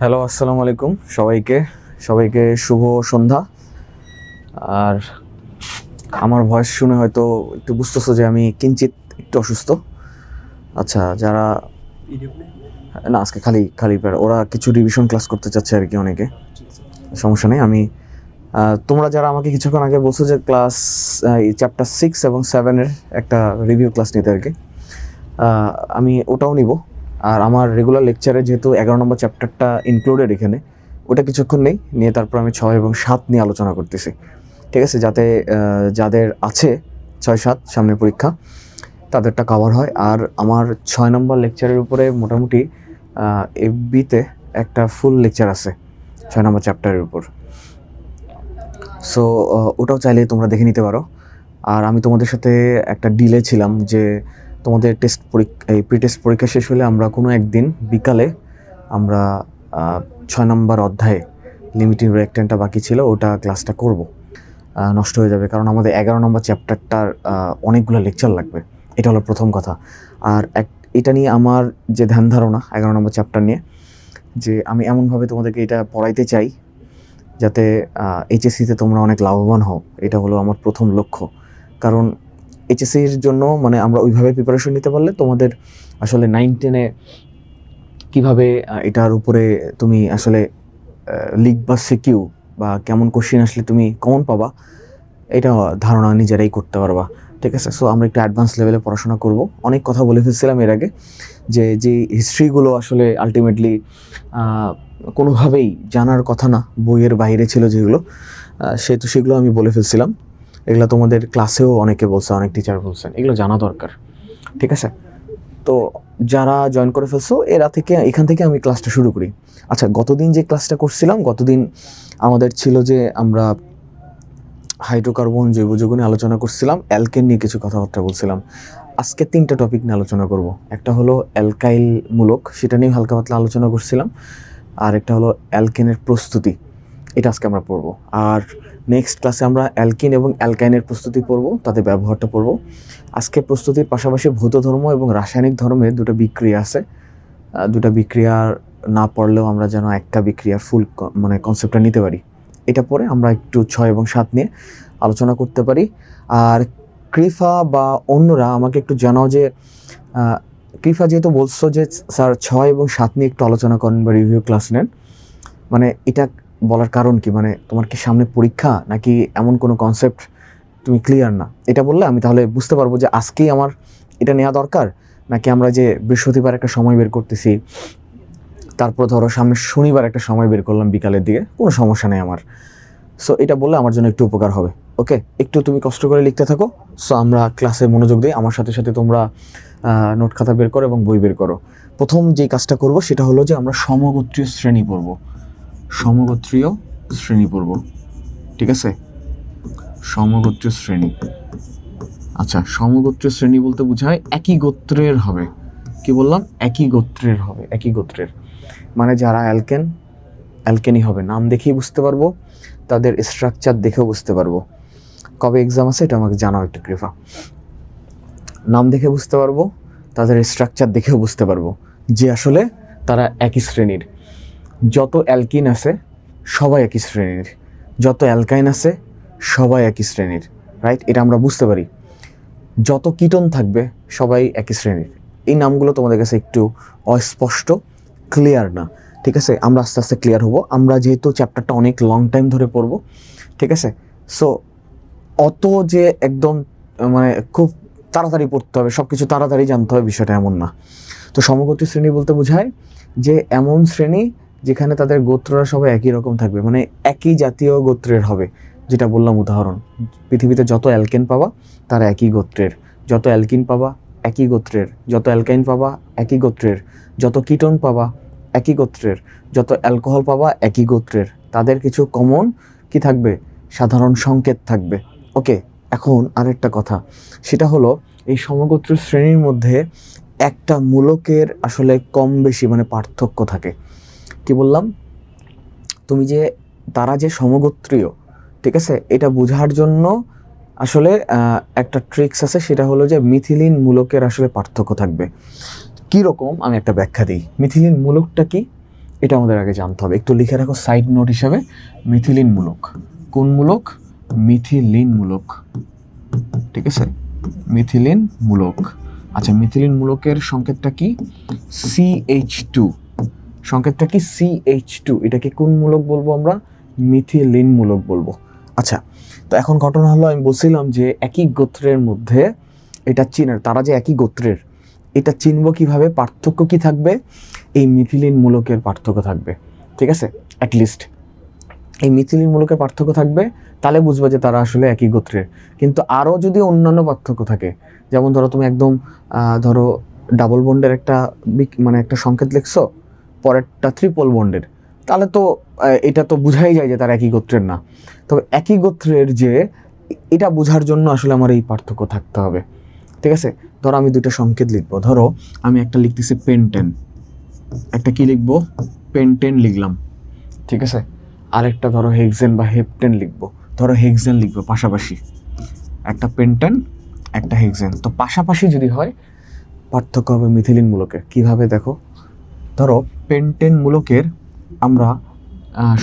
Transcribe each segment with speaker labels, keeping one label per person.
Speaker 1: Hello, আসসালামু আলাইকুম সবাইকে। সবাইকে শুভ সন্ধ্যা। আর আমার ভয়েস শুনে হয়তো একটু বুঝতেছো যে আমি কিঞ্চিত একটু অসুস্থ। আচ্ছা, যারা না আজকে খালি খালি ওরা কিছু রিভিশন ক্লাস করতে চাচ্ছে আর কি, অনেকে। সমস্যা নেই। আমি তোমরা যারা আমাকে কিছুক্ষণ আগে বলছো যে ক্লাস চ্যাপ্টার 6 এবং 7-এর একটা রিভিউ ক্লাস নিতে আর কি, আমি ওটাও নিব। আর আমার রেগুলার লেকচারে যেহেতু 11 নম্বর চ্যাপ্টারটা ইনক্লুডেড এখানে, ওটা কিছুক্ষণ নিয়ে তারপর আমি 6 এবং 7 নিয়ে আলোচনা করতেছি, ঠিক আছে? যাতে যাদের আছে 6-7 সামনে পরীক্ষা, তাদেরটা কভার হয়। আর আমার 6 নম্বর লেকচারের উপরে মোটামুটি এফবিতে একটা ফুল লেকচার আছে 6 নম্বর চ্যাপ্টারের উপর। সো ওটাও চাইলে তোমরা দেখে নিতে পারো। আর আমি তোমাদের সাথে একটা ডিলে ছিলাম যে তোমাদের প্রি টেস্ট পরীক্ষা শেষ হলে আমরা কোনো একদিন বিকালে আমরা 6 নম্বর অধ্যায়ে লিমিটিং রিঅ্যাক্ট্যান্টটা বাকি ছিল, ওটা ক্লাসটা করব। নষ্ট হয়ে যাবে কারণ আমাদের 11 নম্বর চ্যাপ্টারটার অনেকগুলো লেকচার লাগবে। এটা হলো প্রথম কথা। আর এটা নিয়ে আমার যে ধ্যান ধারণা 11 নম্বর চ্যাপ্টার নিয়ে, যে আমি এমনভাবে তোমাদেরকে এটা পড়াইতে চাই যাতে এইচএসসিতে তোমরা অনেক লাভবান হও। এটা হলো আমার প্রথম লক্ষ্য। কারণ এইচএসসির জন্য মানে আমরা ওইভাবে প্রিপারেশন নিতে পারলে তোমাদের আসলে 9-10-এ কীভাবে এটার উপরে তুমি আসলে লিখবা, সিকিউ বা কেমন কোশ্চেন আসলে তুমি কমন পাবা, এটা ধারণা নিজেরাই করতে পারবা, ঠিক আছে? সো আমরা একটু অ্যাডভান্স লেভেলে পড়াশোনা করব। অনেক কথা বলে ফেলছিলাম এর আগে যে হিস্ট্রিগুলো আসলে আলটিমেটলি কোনোভাবেই জানার কথা না, বইয়ের বাইরে ছিল যেগুলো, সেগুলো আমি বলে ফেলছিলাম। এগুলো তোমাদের ক্লাসেও অনেকে বলছে, অনেক টিচার বলছেন এগুলো জানা দরকার, ঠিক আছে? তো যারা জয়েন করে ফেলছো এখান থেকে আমি ক্লাসটা শুরু করি। আচ্ছা, গতদিন যে ক্লাসটা করছিলাম, গতদিন আমাদের ছিল যে আমরা হাইড্রোকার্বন, জৈব যৌগ নিয়ে আলোচনা করছিলাম, অ্যালকেন নিয়ে কিছু কথাবার্তা বলছিলাম। আজকে 3টা টপিক নিয়ে আলোচনা করব। একটা হলো অ্যালকাইল মূলক, সেটা নিয়ে হালকা পাতলা আলোচনা করছিলাম। আর একটা হলো অ্যালকেনের প্রস্তুতি, এটা আজকে আমরা পড়বো। আর নেক্সট ক্লাসে আমরা অ্যালকিন এবং অ্যালকাইনের প্রস্তুতি পড়বো, তাদের ব্যবহারটা পড়বো। আজকে প্রস্তুতির পাশাপাশি ভৌত ধর্ম এবং রাসায়নিক ধর্মের দুটো বিক্রিয়া আছে। দুটা বিক্রিয়ার না পড়লেও আমরা যেন একটা বিক্রিয়ার ফুল মানে কনসেপ্টটা নিতে পারি। এটা পরে আমরা একটু 6 এবং 7 নিয়ে আলোচনা করতে পারি। আর কৃফা বা অন্যরা আমাকে একটু জানাও যে কৃফা যেহেতু বলছো যে স্যার 6 এবং 7 নিয়ে একটু আলোচনা করেন বা রিভিউ ক্লাস নেন, মানে এটা বলার কারণ কি? মানে তোমার কি সামনে পরীক্ষা, নাকি এমন কোনো কনসেপ্ট তুমি ক্লিয়ার না? এটা বললে আমি তাহলে বুঝতে পারবো যে আজকেই আমার এটা নেওয়া দরকার, নাকি আমরা যে বৃহস্পতিবার একটা সময় বের করতেছি, তারপর ধরো সামনে শনিবার একটা সময় বের করলাম বিকালের দিকে, কোনো সমস্যা নেই আমার। সো এটা বললে আমার জন্য একটু উপকার হবে। ওকে, একটু তুমি কষ্ট করে লিখতে থাকো। সো আমরা ক্লাসে মনোযোগ দিই, আমার সাথে সাথে তোমরা নোট খাতা বের করো এবং বই বের করো। প্রথম যে কাজটা করব সেটা হলো যে আমরা সমগোত্রীয় শ্রেণী পড়ব। সমগোত্রীয় শ্রেণী পড়ব, ঠিক আছে? সমগোত্রীয় শ্রেণী। আচ্ছা, সমগোত্রীয় শ্রেণী বলতে বোঝায় একই গোত্রের হবে। কি বললাম? একই গোত্রের হবে। একই গোত্রের মানে যারা অ্যালকেনই হবে, নাম দেখেই বুঝতে পারবো, তাদের স্ট্রাকচার দেখেও বুঝতে পারবো। কবে এক্সাম আছে এটা আমাকে জানাও একটু কৃপা। নাম দেখে বুঝতে পারবো, তাদের স্ট্রাকচার দেখেও বুঝতে পারবো যে আসলে তারা একই শ্রেণীর। যত অ্যালকিন আছে সবাই একই শ্রেণীর, যত অ্যালকাইন আছে সবাই একই শ্রেণীর, রাইট? এটা আমরা বুঝতে পারি। যত কিটোন থাকবে সবাই একই শ্রেণীর। এই নামগুলো তোমাদের কাছে একটু অস্পষ্ট, ক্লিয়ার না, ঠিক আছে? আমরা আস্তে আস্তে ক্লিয়ার হব। আমরা যেহেতু চ্যাপ্টারটা অনেক লং টাইম ধরে পড়ব, ঠিক আছে? সো অত যে একদম মানে খুব তাড়াতাড়ি পড়তে হবে, সব কিছু তাড়াতাড়ি জানতে হবে, বিষয়টা এমন না। তো সমগোত্রী শ্রেণী বলতে বোঝায় যে এমন শ্রেণী যেখানে তাদের গোত্ররা সবাই একই রকম থাকবে, মানে একই জাতীয় গোত্রের হবে। যেটা বললাম উদাহরণ, পৃথিবীতে যত অ্যালকেন পাবা তারা একই গোত্রের, যত অ্যালকিন পাবা একই গোত্রের, যত অ্যালকাইন পাবা একই গোত্রের, যত কিটোন পাবা একই গোত্রের, যত অ্যালকোহল পাবা একই গোত্রের। তাদের কিছু কমন কি থাকবে? সাধারণ সংকেত থাকবে। ওকে, এখন আরেকটা কথা, সেটা হলো এই সমগোত্র শ্রেণীর মধ্যে একটা মূলকের আসলে কম বেশি মানে পার্থক্য থাকে। কি বললাম? তুমি যে তারা যে সমগোত্রীয়, ঠিক আছে, এটা বোঝার জন্য আসলে একটা ট্রিক্স আছে, সেটা হলো যে মিথিলিন মূলকের আসলে পার্থক্য থাকবে। কি রকম আমি একটা ব্যাখ্যা দিই। মিথিলিন মূলকটা কি? এটা আমাদের আগে জানতে হবে। একটু লিখে রাখো সাইড নোট হিসাবে, মিথিলিন মূলক। কোন মূলক? মিথিলিন মূলক, ঠিক আছে, মিথিলিন মূলক। আচ্ছা, মিথিলিন মূলকের সংকেতটা কি? CH2। সংকেতটা কি? CH2। এটাকে কোন মূলক বলবো আমরা? মিথিলিন মূলক বলবো। আচ্ছা, তো এখন ঘটনা হলো, আমি বলছিলাম যে একই গোত্রের মধ্যে এটা চিনার, তারা যে একই গোত্রের, এটা চিনবো কিভাবে? পার্থক্য কি থাকবে? এই মিথিলিন মূলকের পার্থক্য থাকবে, ঠিক আছে, অ্যাটলিস্ট এই মিথিলিন মূলকের পার্থক্য থাকবে, তাহলে বুঝবা যে তারা আসলে একই গোত্রের। কিন্তু আরও যদি অন্যান্য পার্থক্য থাকে, যেমন ধরো তুমি একদম ধরো ডাবল বন্ডের একটা মানে একটা সংকেত লিখছো, পরেরটা ট্রিপল বন্ডের, তাহলে তো এটা তো বোঝাই যায় যে তারা একই গোত্রের না। তবে একই গোত্রের যে, এটা বোঝার জন্য আসলে আমার এই পার্থক্য থাকতে হবে, ঠিক আছে। ধরো আমি দুইটা সংকেত লিখবো, ধরো আমি একটা লিখতেছি পেন্টেন, একটা কি লিখবো? পেন্টেন লিখলাম, ঠিক আছে। আরেকটা ধরো হেক্সেন বা হেপটেন লিখবো, ধরো হেক্সেন লিখবো পাশাপাশি, একটা পেন্টেন একটা হেক্সেন। তো পাশাপাশি যদি হয়, পার্থক্য হবে মিথিলিন মূলকের। কিভাবে দেখো, ধরো পেন্টেন মূলকের আমরা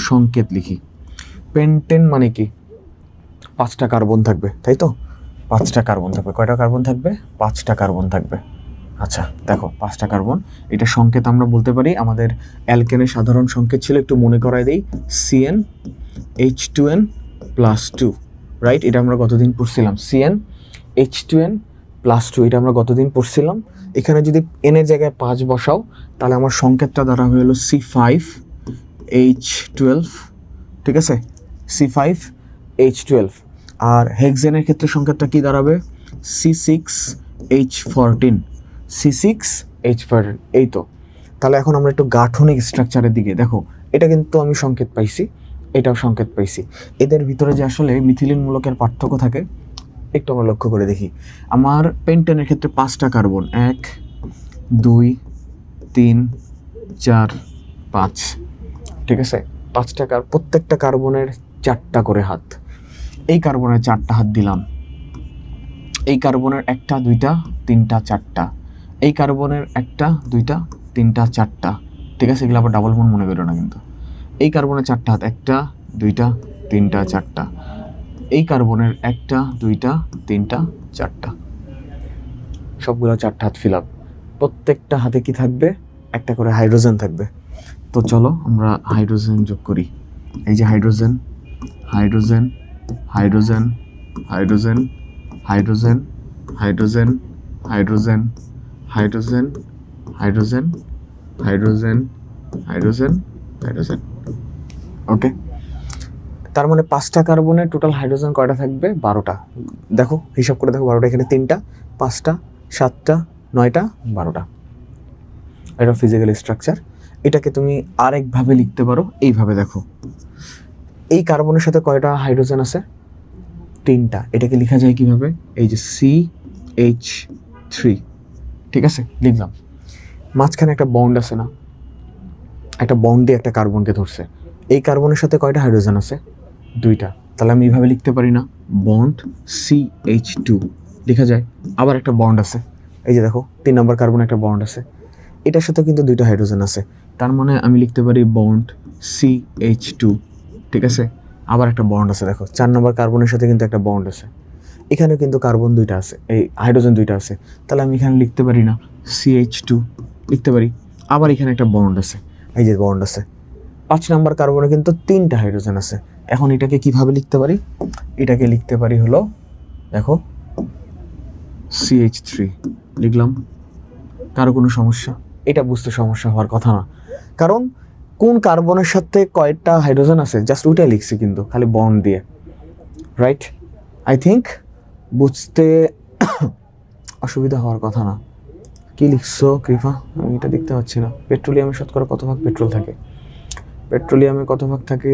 Speaker 1: সংকেত লিখি। পেন্টেন মানে কি? 5টা কার্বন থাকবে, তাই তো? 5টা কার্বন থাকবে। কয়টা কার্বন থাকবে? 5টা কার্বন থাকবে। আচ্ছা দেখো, 5টা কার্বন, এটা সংকেত আমরা বলতে পারি। আমাদের অ্যালকেনের সাধারণ সংকেত ছিল, একটু মনে করাই দেই, CnH2n+2, রাইট? এটা আমরা গতদিন পড়ছিলাম, CnH2n+2, এটা আমরা গতদিন পড়ছিলাম। এখানে যদি n এর জায়গায় 5 বসাও, তাহলে আমার সংকেতটা দ্বারা হয়ে হলো C5H12, ঠিক আছে, C5H12। আর হেক্সেনের ক্ষেত্রে সংকেতটা কি দাঁড়াবে? C6H14, C6H14, এই তো। তাহলে এখন আমরা একটু গাঠনিক স্ট্রাকচারের দিকে দেখো, এটা কিন্তু আমি সংকেত পাইছি, এটাও সংকেত পাইছি। এদের ভিতরে যে আসলে মিথিলিন মূলকের পার্থক্য থাকে, একটু আমরা লক্ষ্য করে দেখি। আমার পেন্টেনের ক্ষেত্রে 5টা কার্বন, 1 2 3 4 5, ঠিক আছে। 5টা প্রত্যেকটা কার্বনের 4টা করে হাত। এই কার্বনের 4টা হাত দিলাম, এই কার্বনের 1টা 2টা 3টা 4টা, এই কার্বনের 1টা 2টা 3টা 4টা, ঠিক আছে। এগুলো আবার ডাবল বন্ড মনে করো না কিন্তু। এই কার্বনের 4টা হাত, 1টা 2টা 3টা 4টা, এই কার্বনের 1টা 2টা 3টা 4টা, সবগুলো 4টা হাত ফিল আপ। প্রত্যেকটা হাতে কি থাকবে? একটা করে হাইড্রোজেন থাকবে। তো চলো আমরা হাইড্রোজেন যোগ করি। এই যে hydrogen, hydrogen, hydrogen, hydrogen, hydrogen, hydrogen, hydrogen, hydrogen, hydrogen, hydrogen, hydrogen, hydrogen, okay. তার মানে 5টা কার্বনের টোটাল হাইড্রোজেন কয়টা থাকবে? 12টা। দেখো হিসাব করে দেখো, 12টা, এখানে 3টা, 5টা, 7টা, 9টা, 12টা। এটা ফিজিক্যাল স্ট্রাকচার। এটাকে তুমি আরেকভাবে লিখতে পারো, এইভাবে দেখো, এই কার্বনের সাথে কয়টা হাইড্রোজেন আছে? 3টা। এটাকে লেখা যায় কিভাবে? এই যে CH3, ঠিক আছে, লিখলাম। মাঝখানে একটা বন্ড আছে না, একটা বন্ড দিয়ে একটা কার্বনকে ধরছে। এই কার্বনের সাথে কয়টা হাইড্রোজেন আছে? 2টা। তাহলে আমি এইভাবে লিখতে পারি না, বন্ড CH2 লেখা যায়। আবার একটা বন্ড আছে, এই যে দেখো 3 নম্বর কার্বনে একটা বন্ড আছে, এটার সাথে কিন্তু 2টা হাইড্রোজেন আছে। তার মানে আমি লিখতে পারি বন্ড CH2, ঠিক আছে। আবার একটা বন্ড আছে, দেখো 4 নম্বর কার্বনের সাথে কিন্তু একটা বন্ড আছে, এখানে কিন্তু কার্বন 2টা আছে, এই হাইড্রোজেন 2টা আছে। তাহলে আমি এখানে লিখতে পারি না CH2, লিখতে পারি। আবার এখানে একটা বন্ড আছে, এই যে বন্ড আছে। 5 নম্বর কার্বনে কিন্তু 3টা হাইড্রোজেন আছে। এখন এটাকে কিভাবে লিখতে পারি? এটাকে লিখতে পারি হলো, দেখো CH3 লিখলাম। কারো কোনো সমস্যা? এটা বুঝতে সমস্যা হওয়ার কথা না, কারণ কোন কার্বনের সাথে কয়টা হাইড্রোজেন আছে জাস্ট ওইটাই লিখছি, কিন্তু খালি বন্ড দিয়ে, রাইট? আই থিঙ্ক বুঝতে অসুবিধা হওয়ার কথা না। কি লিখছো কৃপা? আমি এটা দেখতে পাচ্ছি না। পেট্রোলিয়ামে শতকরা কত ভাগ পেট্রোল থাকে? পেট্রোলিয়ামে কত ভাগ থাকে?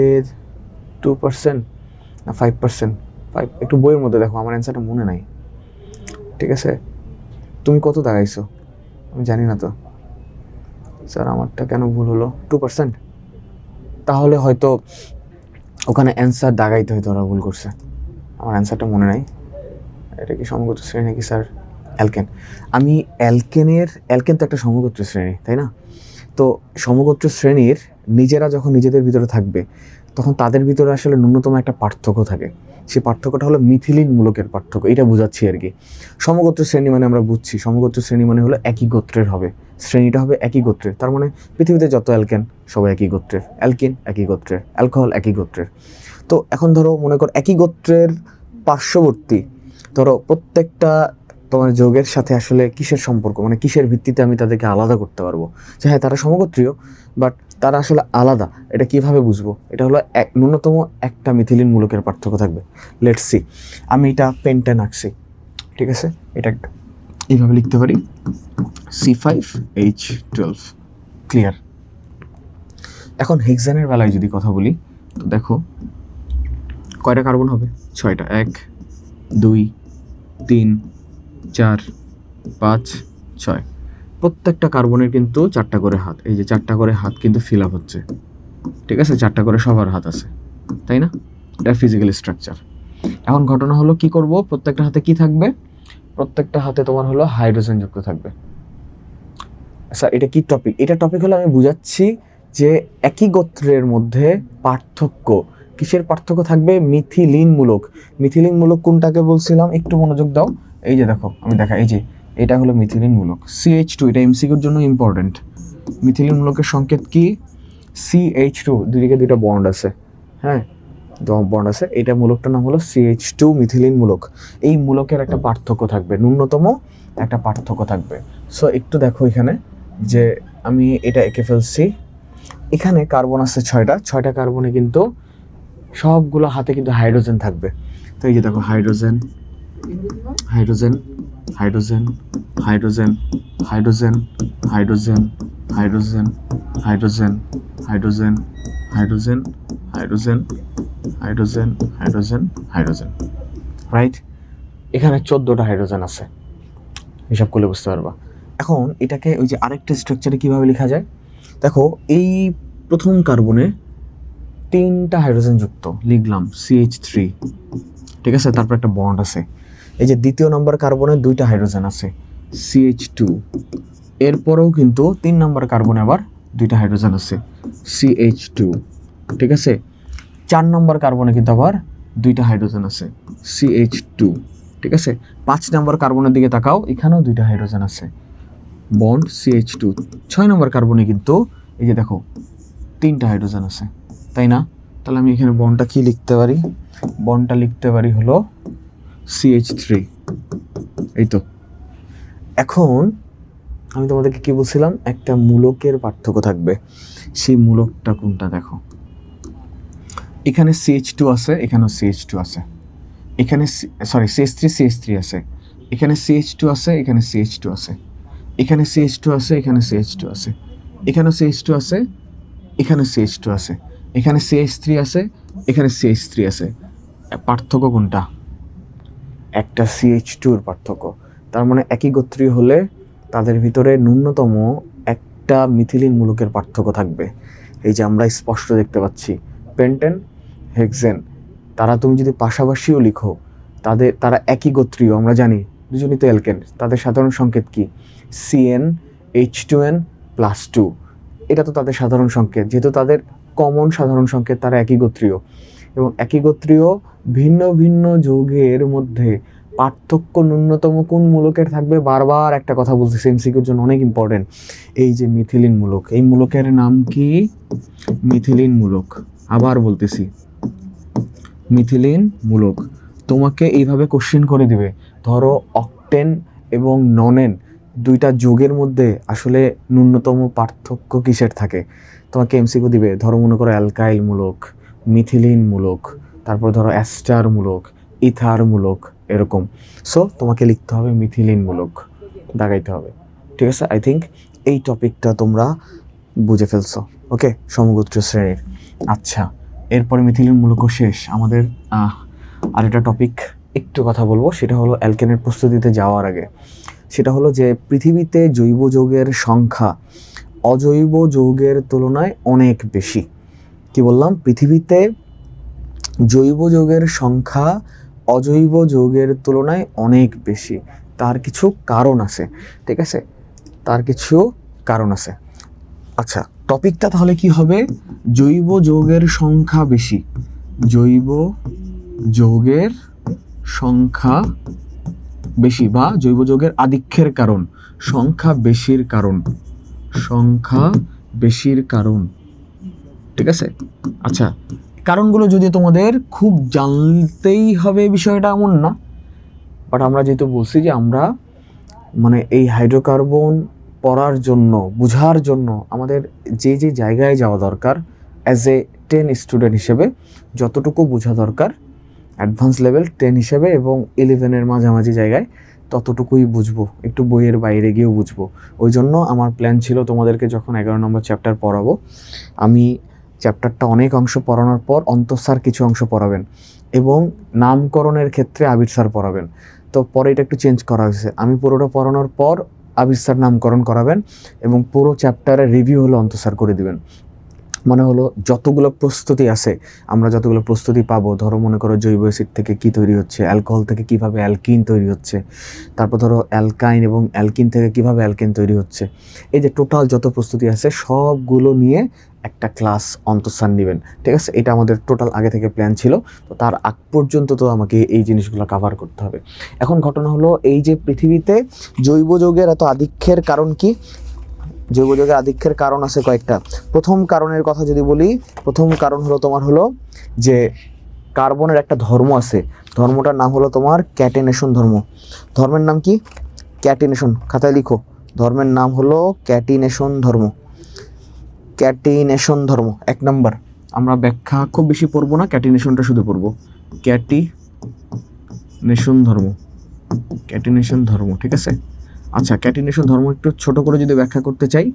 Speaker 1: 2% না 5%? 5, একটু বইয়ের মধ্যে দেখো, আমার অ্যান্সারটা মনে নাই, ঠিক আছে। তুমি কত দাগাইছো? আমি জানি না তো স্যার, আমারটা কেন ভুল হলো? 2%? তাহলে হয়তো ওখানে অ্যান্সার দাগাইতে হয়তো ওরা ভুল করছে, আমার অ্যান্সারটা মনে নাই। এটা কি সমগোত্র শ্রেণী নাকি স্যার? অ্যালকেন। আমি অ্যালকেন তো একটা সমগোত্র শ্রেণী, তাই না? তো সমগোত্র শ্রেণীর নিজেরা যখন নিজেদের ভিতরে থাকবে তখন তাদের ভিতরে আসলে ন্যূনতম একটা পার্থক্য থাকে। সেই পার্থক্যটা হলো মিথিলিন মূলকের পার্থক্য, এটা বোঝাচ্ছি আর কি। সমগোত্র শ্রেণী মানে আমরা বুঝছি, সমগোত্র শ্রেণী মানে হলো একই গোত্রের হবে, শ্রেণীটা হবে একই গোত্রের। তার মানে পৃথিবীতে যত অ্যালকেন সবাই একই গোত্রের, অ্যালকিন একই গোত্রের, অ্যালকোহল একই গোত্রের। তো এখন ধরো মনে কর একই গোত্রের পার্শ্ববর্তী ধরো প্রত্যেকটা তোমার যৌগের সাথে আসলে কিসের সম্পর্ক, মানে কিসের ভিত্তিতে আমি তাদেরকে আলাদা করতে পারবো যে হ্যাঁ তারা সমগোত্রীয় বাট তারা আসলে আলাদা, এটা কিভাবে বুঝবো? এটা হলো ন্যূনতম একটা মিথিলিন মূলকের পার্থক্য থাকবে। লেটস সি, আমি এটা পেন্টেন আঁকছি, ঠিক আছে? এটা এইভাবে লিখতে পারি C5H12, ক্লিয়ার? এখন হেক্সানের বেলায় যদি কথা বলি তো দেখো কয়টা কার্বন হবে? 6টা, 1 2 3 4 5 6। প্রত্যেকটা কার্বনের কিন্তু 4টা করে হাত, এই যে 4টা করে হাত কিন্তু ফিল আপ হচ্ছে, ঠিক আছে? 4টা করে সবার হাত আছে, তাই না? এটা ফিজিক্যাল স্ট্রাকচার। এখন ঘটনা হলো কি করব, প্রত্যেকটা হাতে কি থাকবে? প্রত্যেকটা হাতে তোমার হলো হাইড্রোজেন যুক্ত থাকবে। আচ্ছা এটা কি টপিক? এটা টপিক হলো আমি বুঝাচ্ছি যে একই গোত্রের মধ্যে পার্থক্য, কিসের পার্থক্য থাকবে? মিথিলিন মূলক। মিথিলিন মূলক কোনটাকে বলছিলাম একটু মনোযোগ দাও। এই যে দেখো আমি দেখা, এই যে এটা হলো মিথিলিন মূলক CH2, এটা এমসিকিউর জন্য ইম্পর্টেন্ট। মিথিলিন মূলকের সংকেত কি? CH2, দুইদিকে দুইটা বন্ড আছে, হ্যাঁ বন্ড আছে, এটা মূলকটার নাম হলো CH2 মিথিলিন মূলক। এই মূলকের একটা পার্থক্য থাকবে, ন্যূনতম একটা পার্থক্য থাকবে। সো একটু দেখো এখানে যে আমি এটা এঁকে ফেলছি, এখানে কার্বন আছে 6টা কার্বনে কিন্তু সবগুলো হাতে কিন্তু হাইড্রোজেন থাকবে। তো এই যে দেখো hydrogen hydrogen hydrogen hydrogen hydrogen hydrogen hydrogen hydrogen hydrogen hydrogen hydrogen hydrogen hydrogen hydrogen, right? এখানে 14টা হাইড্রোজেন আছে, হিসাব করলে বুঝতে পারবা। এখন এটাকে ওই যে আরেকটা স্ট্রাকচারে কিভাবে লেখা যায় দেখো, এই প্রথম কার্বনে 3টা হাইড্রোজেন যুক্ত, লিখলাম CH3, ঠিক আছে? তারপর একটা বন্ড আছে। এই যে দ্বিতীয় নম্বর কার্বনে 2টা হাইড্রোজেন আছে CH2, এরপরেও কিন্তু 3 নম্বর কার্বনে আবার 2টা হাইড্রোজেন আছে CH2, ঠিক আছে? 4 নম্বর কার্বনে কিন্তু আবার 2টা হাইড্রোজেন আছে CH2, ঠিক আছে? 5 নম্বর কার্বনের দিকে তাকাও, এখানেও 2টা হাইড্রোজেন আছে, বন্ড CH2। 6 নম্বর কার্বনে কিন্তু এই যে দেখো 3টা হাইড্রোজেন আছে, তাই না? তাহলে আমি এখানে বন্ডটা কি লিখতে পারি? বন্ডটা লিখতে পারি হলো CH3, এই তো। এখন আমি তোমাদেরকে কি বলছিলাম, একটা মূলকের পার্থক্য থাকবে, সেই মূলকটা কোনটা দেখো। এখানে CH2 আছে, এখানেও CH2 আছে, এখানে CH3 আছে, এখানে CH2 আছে, এখানে CH2 আছে, এখানে CH2 আছে, এখানে CH2 আছে, এখানে CH2 আছে, এখানে CH2 আছে, এখানে CH3 আছে, এখানে CH3 আছে। পার্থক্য কোনটা? একটা CH2 এর পার্থক্য। তার মানে একই গোত্রীয় হলে তাদের ভিতরে ন্যূনতম একটা মিথিলিন মূলকের পার্থক্য থাকবে। এই যে আমরা স্পষ্ট দেখতে পাচ্ছি পেন্টেন হেক্সেন, তারা তুমি যদি পাশাপাশিও লিখো তারা একই গোত্রীয়, আমরা জানি দুজনই তো অ্যালকেন, তাদের সাধারণ সংকেত কি? CnH2n+2, এটা তো তাদের সাধারণ সংকেত, যেহেতু তাদের কমন সাধারণ সংকেত, তারা একই গোত্রীয়। এবং একই গোত্রীয় ভিন্ন ভিন্ন যৌগের মধ্যে পার্থক্য ন্যূনতম কোন মূলকের থাকবে? বারবার একটা কথা বলতেছি, এমসিকিউর জন্য অনেক ইম্পর্টেন্ট। এই যে মিথিলিন মূলক, এই মূলকের নাম কি? মিথিলিন মূলক। আবার বলতেছি মিথিলিন মূলক। তোমাকে এইভাবে কোশ্চেন করে দিবে, ধরো অকটেন এবং ননেন দুইটা যৌগের মধ্যে আসলে ন্যূনতম পার্থক্য কিসের থাকে, তোমাকে এমসিকিউ দিবে। ধরো মনে করো অ্যালকাইল মূলক, মিথিলিন মূলক, তারপর ধরো অ্যাস্টার মূলক, ইথার মূলক, এরকম। সো তোমাকে লিখতে হবে মিথিলিন মূলক, দাগাইতে হবে, ঠিক আছে? আই থিঙ্ক এই টপিকটা তোমরা বুঝে ফেলছো, ওকে? সমগোত্রীয় শ্রেণীর। আচ্ছা, এরপরে মিথিলিন মূলকও শেষ আমাদের। আরেকটা টপিক একটু কথা বলবো, সেটা হলো অ্যালকেনের প্রস্তুতিতে যাওয়ার আগে, সেটা হলো যে পৃথিবীতে জৈব যৌগের সংখ্যা অজৈব যৌগের তুলনায় অনেক বেশি। কি বললাম? পৃথিবীতে জৈব যৌগের সংখ্যা অজৈব যৌগের তুলনায় অনেক বেশি। তার কিছু কারণ আছে, ঠিক আছে? তার কিছু কারণ আছে। আচ্ছা, টপিকটা তাহলে কি হবে? জৈব যৌগের সংখ্যা বেশি, জৈব যৌগের সংখ্যা বেশি বা জৈব যৌগের আধিক্যের কারণ, সংখ্যা বেশির কারণ, সংখ্যা বেশির কারণ। ঠিক আছে? আচ্ছা, কারণগুলো যদি তোমাদের খুব জানতেই হবে বিষয়টা এমন না, বাট আমরা যেহেতু বলছি যে আমরা মানে এই হাইড্রোকার্বন পড়ার জন্য, বুঝার জন্য আমাদের যে যে জায়গায় যাওয়া দরকার অ্যাজ এ 10 স্টুডেন্ট হিসেবে যতটুকু বোঝা দরকার অ্যাডভান্স লেভেল 10 হিসেবে এবং 11-এর মাঝামাঝি জায়গায় ততটুকুই বুঝবো, একটু বইয়ের বাইরে গিয়েও বুঝবো। ওই জন্য আমার প্ল্যান ছিল তোমাদেরকে যখন 11 নম্বর চ্যাপ্টার পড়াবো, আমি চ্যাপ্টারটা অনেক অংশ পড়ানোর পর অন্তর স্যার কিছু অংশ পড়াবেন এবং নামকরণের ক্ষেত্রে আবির স্যার পড়াবেন। তো পরে এটা একটু চেঞ্জ করা হয়েছে, আমি পুরোটা পড়ানোর পর আবির স্যার নামকরণ করাবেন এবং পুরো চ্যাপ্টারের রিভিউ হলো অন্তর স্যার করে দিবেন। মনে হলো যতগুলো প্রস্তুতি আছে, আমরা যতগুলো প্রস্তুতি পাবো, ধরো মনে করো জৈব অ্যাসিড থেকে কি তৈরি হচ্ছে, অ্যালকোহল থেকে কিভাবে অ্যালকিন তৈরি হচ্ছে, তারপর ধরো অ্যালকাইন এবং অ্যালকিন থেকে কিভাবে অ্যালকেন তৈরি হচ্ছে, এই যে টোটাল যত প্রস্তুতি আছে সবগুলো নিয়ে একটা ক্লাস অন্তর স্যার নেবেন। ঠিক আছে? এটা আমাদের টোটাল আগে থেকে প্ল্যান ছিল। তো তার আগ পর্যন্ত তো আমাকে এই জিনিসগুলো কভার করতে হবে। এখন ঘটনা হলো এই যে পৃথিবীতে জৈব যৌগের এত আধিক্যের কারণ কি? জৈব যৌগের আধিক্যের কারণ আছে কয়েকটা। প্রথম কারণের কথা যদি বলি, প্রথম কারণ হলো তোমার হলো যে কার্বনের একটা ধর্ম আছে, ধর্মটার নাম হলো তোমার ক্যাটিনেশন ধর্ম। ধর্মের নাম কি? ক্যাটিনেশন। খাতায় লিখো, ধর্মের নাম হলো ক্যাটিনেশন ধর্ম। ক্যাটিনেশন ধর্ম 1 নম্বর। আমরা ব্যাখ্যা খুব বেশি পড়বো না, ক্যাটিনেশনটা শুধু পড়বো। ক্যাটিনেশন ধর্ম, ক্যাটিনেশন ধর্ম। ঠিক আছে? আচ্ছা, ক্যাটিনেশন ধর্ম একটু ছোট করে যদি ব্যাখ্যা করতে চাই,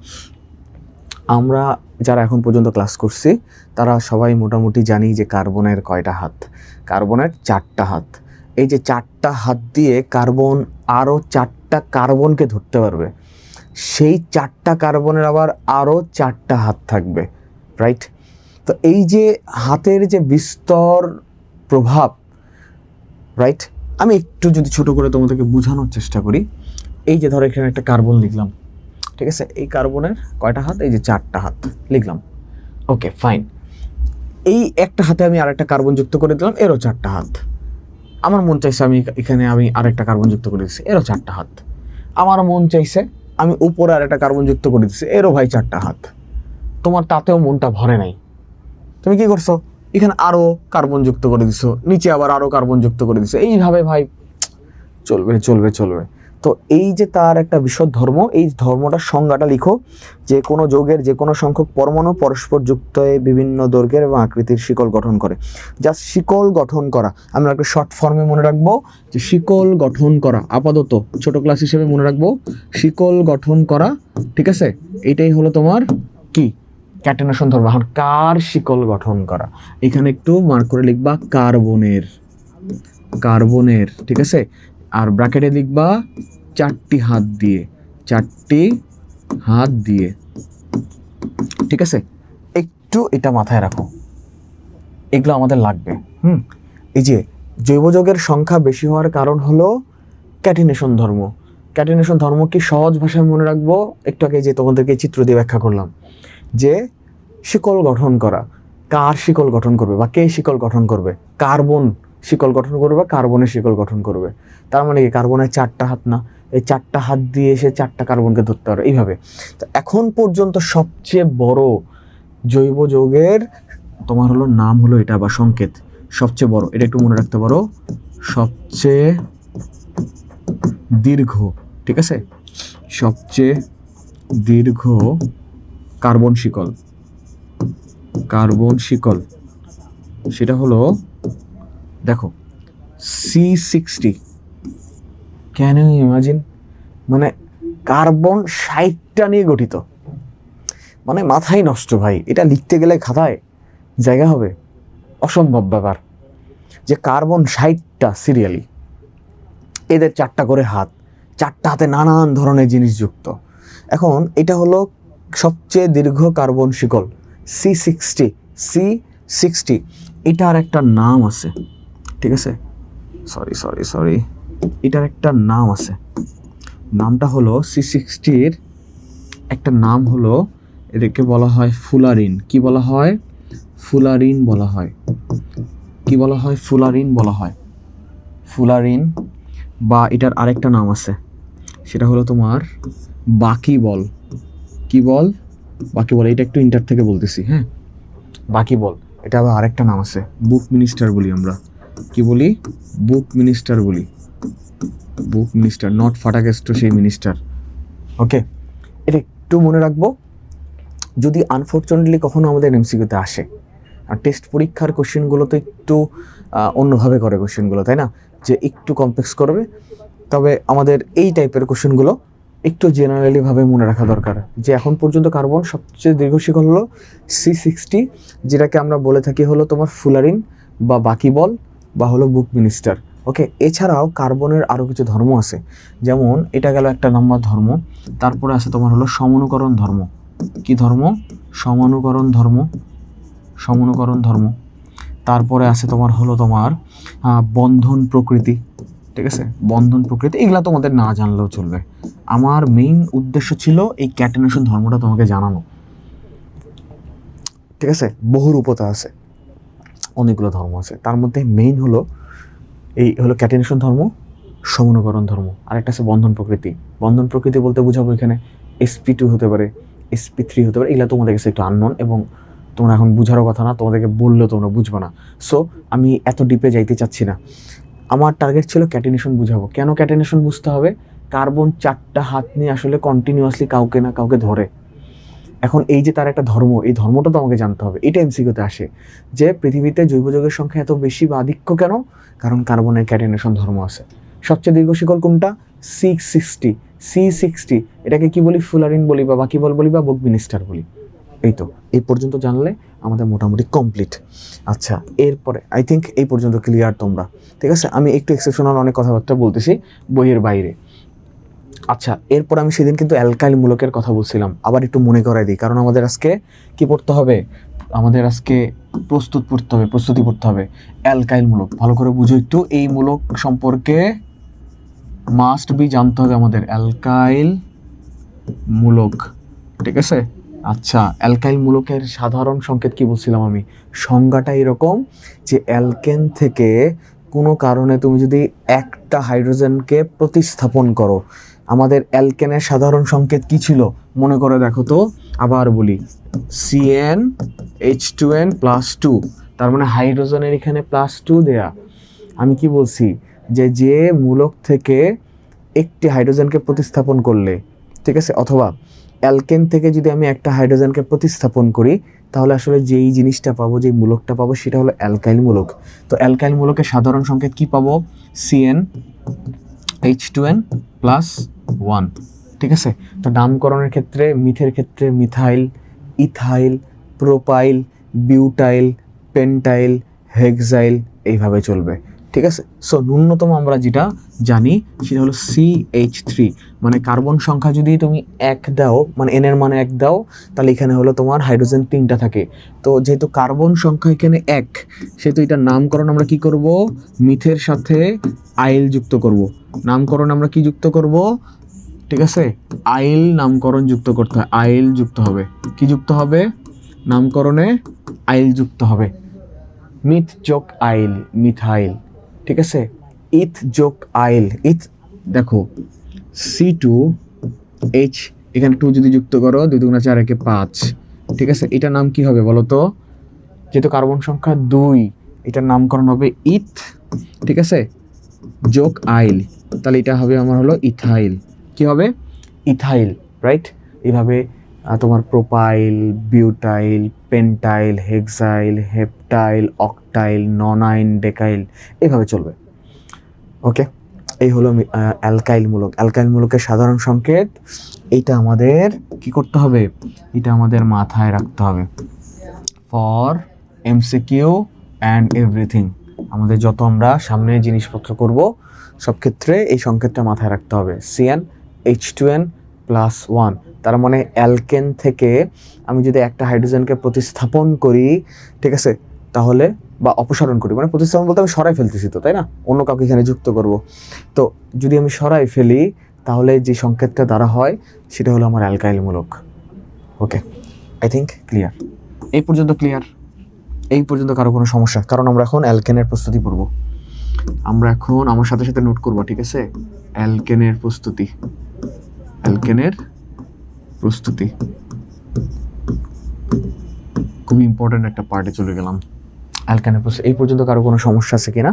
Speaker 1: আমরা যারা এখন পর্যন্ত ক্লাস করছি তারা সবাই মোটামুটি জানি যে কার্বনের কয়টা হাত? কার্বনের 4টা হাত। এই যে 4টা হাত দিয়ে কার্বন আরও 4টা কার্বনকে ধরতে পারবে, সেই 4টা কার্বনের আবার আরও 4টা হাত থাকবে, রাইট? তো এই যে হাতের যে বিস্তর প্রভাব, রাইট? আমি একটু যদি ছোট করে তোমাদেরকে বোঝানোর চেষ্টা করি, এই যে ধরো এখানে একটা কার্বন লিখলাম, ঠিক আছে? এই কার্বনের কয়টা হাত? এই যে 4টা হাত লিখলাম। ওকে, ফাইন। এই একটা হাতে আমি আরেকটা কার্বন যুক্ত করে দিলাম, এরও 4টা হাত। আমার মন চাইছে আমি এখানে আরেকটা কার্বন যুক্ত করে দিচ্ছি, এরও 4টা হাত। আমার মন চাইছে আমি উপরে আরেকটা কার্বন যুক্ত করে দিচ্ছি, এরও ভাই 4টা হাত। তোমার তাতেও মনটা ভরে নাই, তুমি কি করছো? এখানে আরও কার্বন যুক্ত করে দিছো, নিচে আবার আরও কার্বন যুক্ত করে দিছো, এইভাবে ভাই চলবে চলবে চলবে। তো এই যে তার একটা বিশদ ধর্ম, এই ধর্মটার সংজ্ঞাটা লিখো, যে কোনো যৌগের যে কোনো সংখ্যক পরমাণু পরস্পর যুক্ত হয়ে বিভিন্ন দৈর্ঘ্যের এবং আকৃতির শিকল গঠন করে। জাস্ট শিকল গঠন করা, আমরা একটা শর্ট ফর্মে মনে রাখবো যে শিকল গঠন করা। আপাতত ছোট ক্লাস হিসেবে মনে রাখবো শিকল গঠন করা। ঠিক আছে? এটাই হলো তোমার কি? ক্যাটিনেশন ধর্ম। এখন কার শিকল গঠন করা? এখানে একটু মার্ক করে লিখবা কার্বনের, কার্বনের। ঠিক আছে? আর ব্র্যাকেটে লিখবা 4টি হাত দিয়ে, 4টি হাত দিয়ে। ঠিক আছে? একটু এটা মাথায় রাখো, এগুলো আমাদের লাগবে। এই যে জৈব যৌগের সংখ্যা বেশি হওয়ার কারণ হলো ক্যাটিনেশন ধর্ম। ক্যাটিনেশন ধর্ম কি সহজ ভাষায় মনে রাখবো? একটু আগে যে তোমাদেরকে চিত্র দিয়ে ব্যাখ্যা করলাম, যে শিকল গঠন করা। কার শিকল গঠন করবে বা কে শিকল গঠন করবে? কার্বন শিকল গঠন করবে, কার্বনের শিকল গঠন করবে। তার মানে কি কার্বনের 4টা হাত না? এই 4টা হাত দিয়ে এসে 4টা কার্বনকে ধরতে পারে এইভাবে। তো এখন পর্যন্ত সবচেয়ে বড় জৈব যৌগের তোমার হলো নাম হলো এটা বা সংকেত, সবচেয়ে বড়, এটা একটু মনে রাখতে পারো, সবচেয়ে দীর্ঘ। ঠিক আছে? সবচেয়ে দীর্ঘ কার্বন শিকল, কার্বন শিকল সেটা হলো দেখো C60। Can you imagine? মানে কার্বন 60টা নিয়ে গঠিত, মানে মাথাই নষ্ট ভাই। এটা লিখতে গেলে খাতায় জায়গা হবে? অসম্ভব ব্যাপার যে কার্বন 60টা সিরিয়ালি, এদের 4টা করে হাত, 4টা হাতে নানান ধরনের জিনিস যুক্ত। এখন এটা হলো সবচেয়ে দীর্ঘ কার্বন শিকল C60। C60 এটার একটা নাম আছে। ঠিক আছে? সরি, এটার একটা নাম আছে। নামটা হলো C60-র একটা নাম হলো, এটাকে বলা হয় ফুলারিন। কি বলা হয়? ফুলারিন বলা হয়। কি বলা হয়? ফুলারিন বলা হয়। ফুলারিন, বা এটার আরেকটা নাম আছে, সেটা হলো তোমার বাকিবল। কি বল? বাকিবল। এটা একটু ইন্টার থেকে বলতেছি, হ্যাঁ, বাকিবল। এটা আবার আরেকটা নাম আছে, বুক মিনিস্টার বলি আমরা। কি বলি? বুক মিনিস্টার বলি। বুক মিনিস্টার, নট ফাটাকেস্ট সেই মিনিস্টার। ওকে, এটা একটু মনে রাখবো। যদি আনফর্চুনেটলি কখনো আমাদের এমসিকিউতে আসে, আর টেস্ট পরীক্ষার কোশ্চেনগুলো তো একটু অন্যভাবে করে কোশ্চেনগুলো, তাই না, যে একটু কমপ্লেক্স করবে। তবে আমাদের এই টাইপের কোশ্চেনগুলো একটু জেনারেলিভাবে মনে রাখা দরকার, যে এখন পর্যন্ত কার্বন সবচেয়ে দীর্ঘ শিকল হলো C60, যেটাকে আমরা বলে থাকি হলো তোমার ফুলারিন বা বাকিবল বা হলো বুক মিনিস্টার। ওকে, এছাড়াও কার্বনের আরও কিছু ধর্ম আছে, যেমন এটা গেল একটা নাম্বার ধর্ম। তারপরে আছে তোমার হলো সমানুকরণ ধর্ম। কি ধর্ম? সমানুকরণ ধর্ম। সমানুকরণ ধর্ম। তারপরে আছে তোমার হলো তোমার বন্ধন প্রকৃতি। ঠিক আছে, বন্ধন প্রকৃতি। এগুলা তোমাদের না জানলেও চলবে। আমার মেইন উদ্দেশ্য ছিল এই ক্যাটেনেশন ধর্মটা তোমাকে জানানো। ঠিক আছে, বহুরূপতা আছে, অনেকগুলো ধর্ম আছে, তার মধ্যে মেইন হলো এই হলো ক্যাটেনেশন ধর্ম, সমানুকরণ ধর্ম, আর একটা আছে বন্ধন প্রকৃতি। বন্ধন প্রকৃতি বলতে বোঝাবো এখানে sp2 হতে পারে, sp3 হতে পারে। এগুলা তোমাদের কাছে একটু আননোন এবং তোমরা এখন বুঝারও কথা না, তোমাদেরকে বললেও তোমরা বুঝবে না। সো আমি এত ডিপে যাইতে চাচ্ছি না। আমার টার্গেট ছিল ক্যাটেনেশন বুঝাবো। কেন ক্যাটেনেশন বুঝতে হবে? কার্বন 4টা হাত নিয়ে আসলে কন্টিনিউয়াসলি কাউকে না কাউকে ধরে। এখন এই যে তার একটা ধর্ম, এই ধর্মটা তো আমাকে জানতে হবে। এটা এমসিকিউতে আসে যে পৃথিবীতে জৈব যৌগের সংখ্যা এত বেশি বা আধিক্য কেন? কারণ কার্বনের ক্যাটেনেশন ধর্ম আছে। সবচেয়ে দীর্ঘ শিকল কোনটা? C60। এটাকে কি বলি? ফুলারিন বলি, বা বাকিবল বলি, বা বুক মিনিস্টার বলি। এই তো, এই পর্যন্ত জানলে আমাদের মোটামুটি কমপ্লিট। আচ্ছা, এরপরে আই থিঙ্ক এই পর্যন্ত ক্লিয়ার তোমরা। ঠিক আছে, আমি একটু এক্সেপশনাল অনেক কথাবার্তা বলতেছি বইয়ের বাইরে। আচ্ছা, এরপর আমি সেদিন কিন্তু অ্যালকাইল মূলকের কথা বলছিলাম, আবার একটু মনে করাই দিই, কারণ আমাদের আজকে কি পড়তে হবে? আমাদের আজকে প্রস্তুতি পড়তে হবে। অ্যালকাইল মূলক ভালো করে বুঝো একটু, এই মূলক সম্পর্কে মাস্ট বি জানতে হবে আমাদের। অ্যালকাইল মূলক, ঠিক আছে। আচ্ছা, অ্যালকাইল মূলকের সাধারণ সংকেত কি বলছিলাম আমি? সংজ্ঞাটা এরকম যে অ্যালকেন থেকে কোনো কারণে তুমি যদি একটা হাইড্রোজেনকে প্রতিস্থাপন করো, আমাদের অ্যালকেনের সাধারণ সংকেত কি ছিল মনে করে দেখো তো। আবার বলি, CnH2n+2, তার মানে হাইড্রোজেনের এখানে +2 দেয়া। আমি কি বলছি? যে মূলক থেকে একটি হাইড্রোজেনকে প্রতিস্থাপন করলে, ঠিক আছে, অথবা অ্যালকেন থেকে যদি আমি একটা হাইড্রোজেনকে প্রতিস্থাপন করি, তাহলে আসলে যেই জিনিসটা পাবো, যেই মূলকটা পাবো, সেটা হলো অ্যালকাইল মূলক। তো অ্যালকাইল মূলকের সাধারণ সংকেত কি পাবো? CnH2n+1। ঠিক আছে, তো নামকরণের ক্ষেত্রে মিথের ক্ষেত্রে methyl, ethyl, propyl, butyl, pentyl, hexyl, এইভাবে চলবে। ঠিক আছে, সো ন্যূনতম আমরা যেটা জানি সেটা হলো CH3। মানে কার্বন সংখ্যা যদি তুমি 1 দাও, মানে n এর মানে 1 দাও, তাহলে এখানে হলো তোমার হাইড্রোজেন 3টা থাকে। তো যেহেতু কার্বন সংখ্যা এখানে 1, সেহেতু এটার নামকরণ আমরা কি করব? মিথের সাথে আইল যুক্ত করব। নামকরণ আমরা কি যুক্ত করব? ঠিক আছে, আইল নামকরণ যুক্ত করতে হয়, আইল যুক্ত হবে। কি যুক্ত হবে? নামকরণে আইল যুক্ত হবে। মিথ যোগ আইল, মিথাইল। ঠিক আছে, ইথ যোগ আইল, ইথ। দেখো C2H, এখানে 2 যদি যুক্ত করো, 2 দুগুণা 4, একে 5। ঠিক আছে, এটার নাম কি হবে বলো তো? যেহেতু কার্বন সংখ্যা 2, এটার নামকরণ হবে ইথ। ঠিক আছে, যোগ আইল, তাহলে এটা হবে আমার হলো ইথাইল। কি হবে? Ethyl, right. এইভাবে তোমার প্রোপাইল, বিউটাইল, পেন্টাইল, হেক্সাইল, হেপটাইল, অক্টাইল, ননাইন, ডেকাইল, এইভাবে চলবে। ওকে, এই হলো অ্যালকাইল মূলক। অ্যালকাইল মূলকের সাধারণ সংকেত এইটা আমাদের কি করতে হবে? এটা আমাদের মাথায় রাখতে হবে ফর এমসিকিউ অ্যান্ড এভরিথিং। আমাদের যত আমরা সামনে জিনিসপত্র করব, সব ক্ষেত্রে এই সংকেতটা মাথায় রাখতে হবে। CnH2n+1, তার মানে অ্যালকেন থেকে আমি যদি একটা হাইড্রোজেনকে প্রতিস্থাপন করি, ঠিক আছে, তাহলে বা অপসারণ করি, মানে প্রতিস্থাপন বলতে আমি সরাই ফেলতেছি তো, তাই না, অন্য কাউকে এখানে যুক্ত করব। তো যদি আমি সরাই ফেলি, তাহলে যে সংকেতটা দ্বারা হয় সেটা হলো আমার অ্যালকাইল মূলক। ওকে, আই থিঙ্ক ক্লিয়ার, এই পর্যন্ত ক্লিয়ার? এই পর্যন্ত কারো কোনো সমস্যা? কারণ আমরা এখন অ্যালকেনের প্রস্তুতি পড়ব। আমরা এখন আমার সাথে সাথে নোট করব, ঠিক আছে? অ্যালকেনের প্রস্তুতি, অ্যালকেনের প্রস্তুতি খুবই ইম্পর্টেন্ট একটা পার্টে চলে গেলাম। অ্যালকেনের প্রস্তুতি, এই পর্যন্ত কারো কোনো সমস্যা আছে কিনা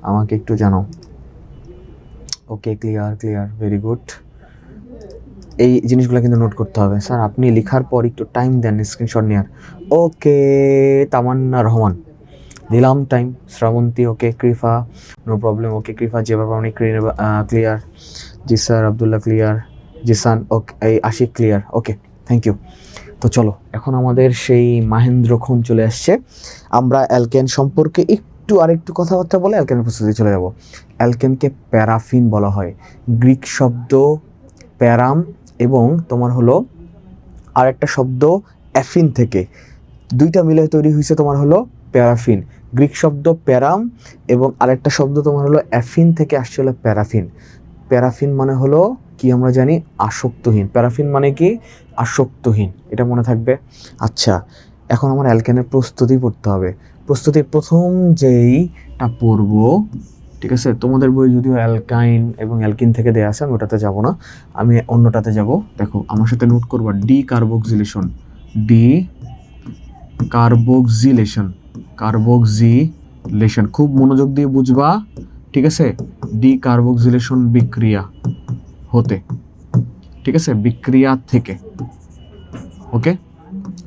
Speaker 1: আমাকে একটু জানাও। ওকে, ক্লিয়ার ক্লিয়ার, ভেরি গুড। এই জিনিসগুলো কিন্তু নোট করতে হবে। স্যার আপনি লেখার পর একটু টাইম দেন স্ক্রিনশট নেওয়ার। ওকে, তামান্না রহমান দিলাম time. Srabanti okay, Krifa no problem, okay Krifa যেভাবে অনেক ক্লিয়ার। জি sir, Abdullah clear, Jisan okay, এই Ashik clear, okay thank you. তো চলো এখন আমাদের সেই মাহেন্দ্রক্ষণ চলে আসছে। আমরা অ্যালকেন সম্পর্কে একটু আরেকটু কথাবার্তা বলে অ্যালকেনের প্রস্তুতি চলে যাব। অ্যালকেনকে প্যারাফিন বলা হয়, গ্রিক শব্দ প্যারাম এবং তোমার হলো আরেকটা শব্দ অ্যাফিন থেকে, দুইটা মিলে তৈরি হয়েছে তোমার হলো প্যারাফিন। গ্রিক শব্দ প্যারাম এবং আরেকটা শব্দ তোমার হলো অ্যাফিন থেকে আসছে হলো প্যারাফিন। প্যারাফিন মানে হলো কি আমরা জানি আসক্তহীন, প্যারাফিন মানে কি আসক্তহীন, এটা মনে থাকবে। আচ্ছা, এখন আমার অ্যালকেনের প্রস্তুতি পড়তে হবে। প্রস্তুতির প্রথম যেইটা পড়বো, ঠিক আছে, তোমাদের বই যদিও অ্যালকাইন এবং অ্যালকিন থেকে দেওয়া আছে, আমি ওটাতে যাব না, আমি অন্যটাতে যাব। দেখো আমার সাথে নোট করবা, D carboxylation, D carboxylation, carboxylation খুব মনোযোগ দিয়ে বুঝবা, ঠিক আছে? ডি কার্বক্সিলেশন বিক্রিয়া হতে, ঠিক আছে, বিক্রিয়া থেকে, ওকে?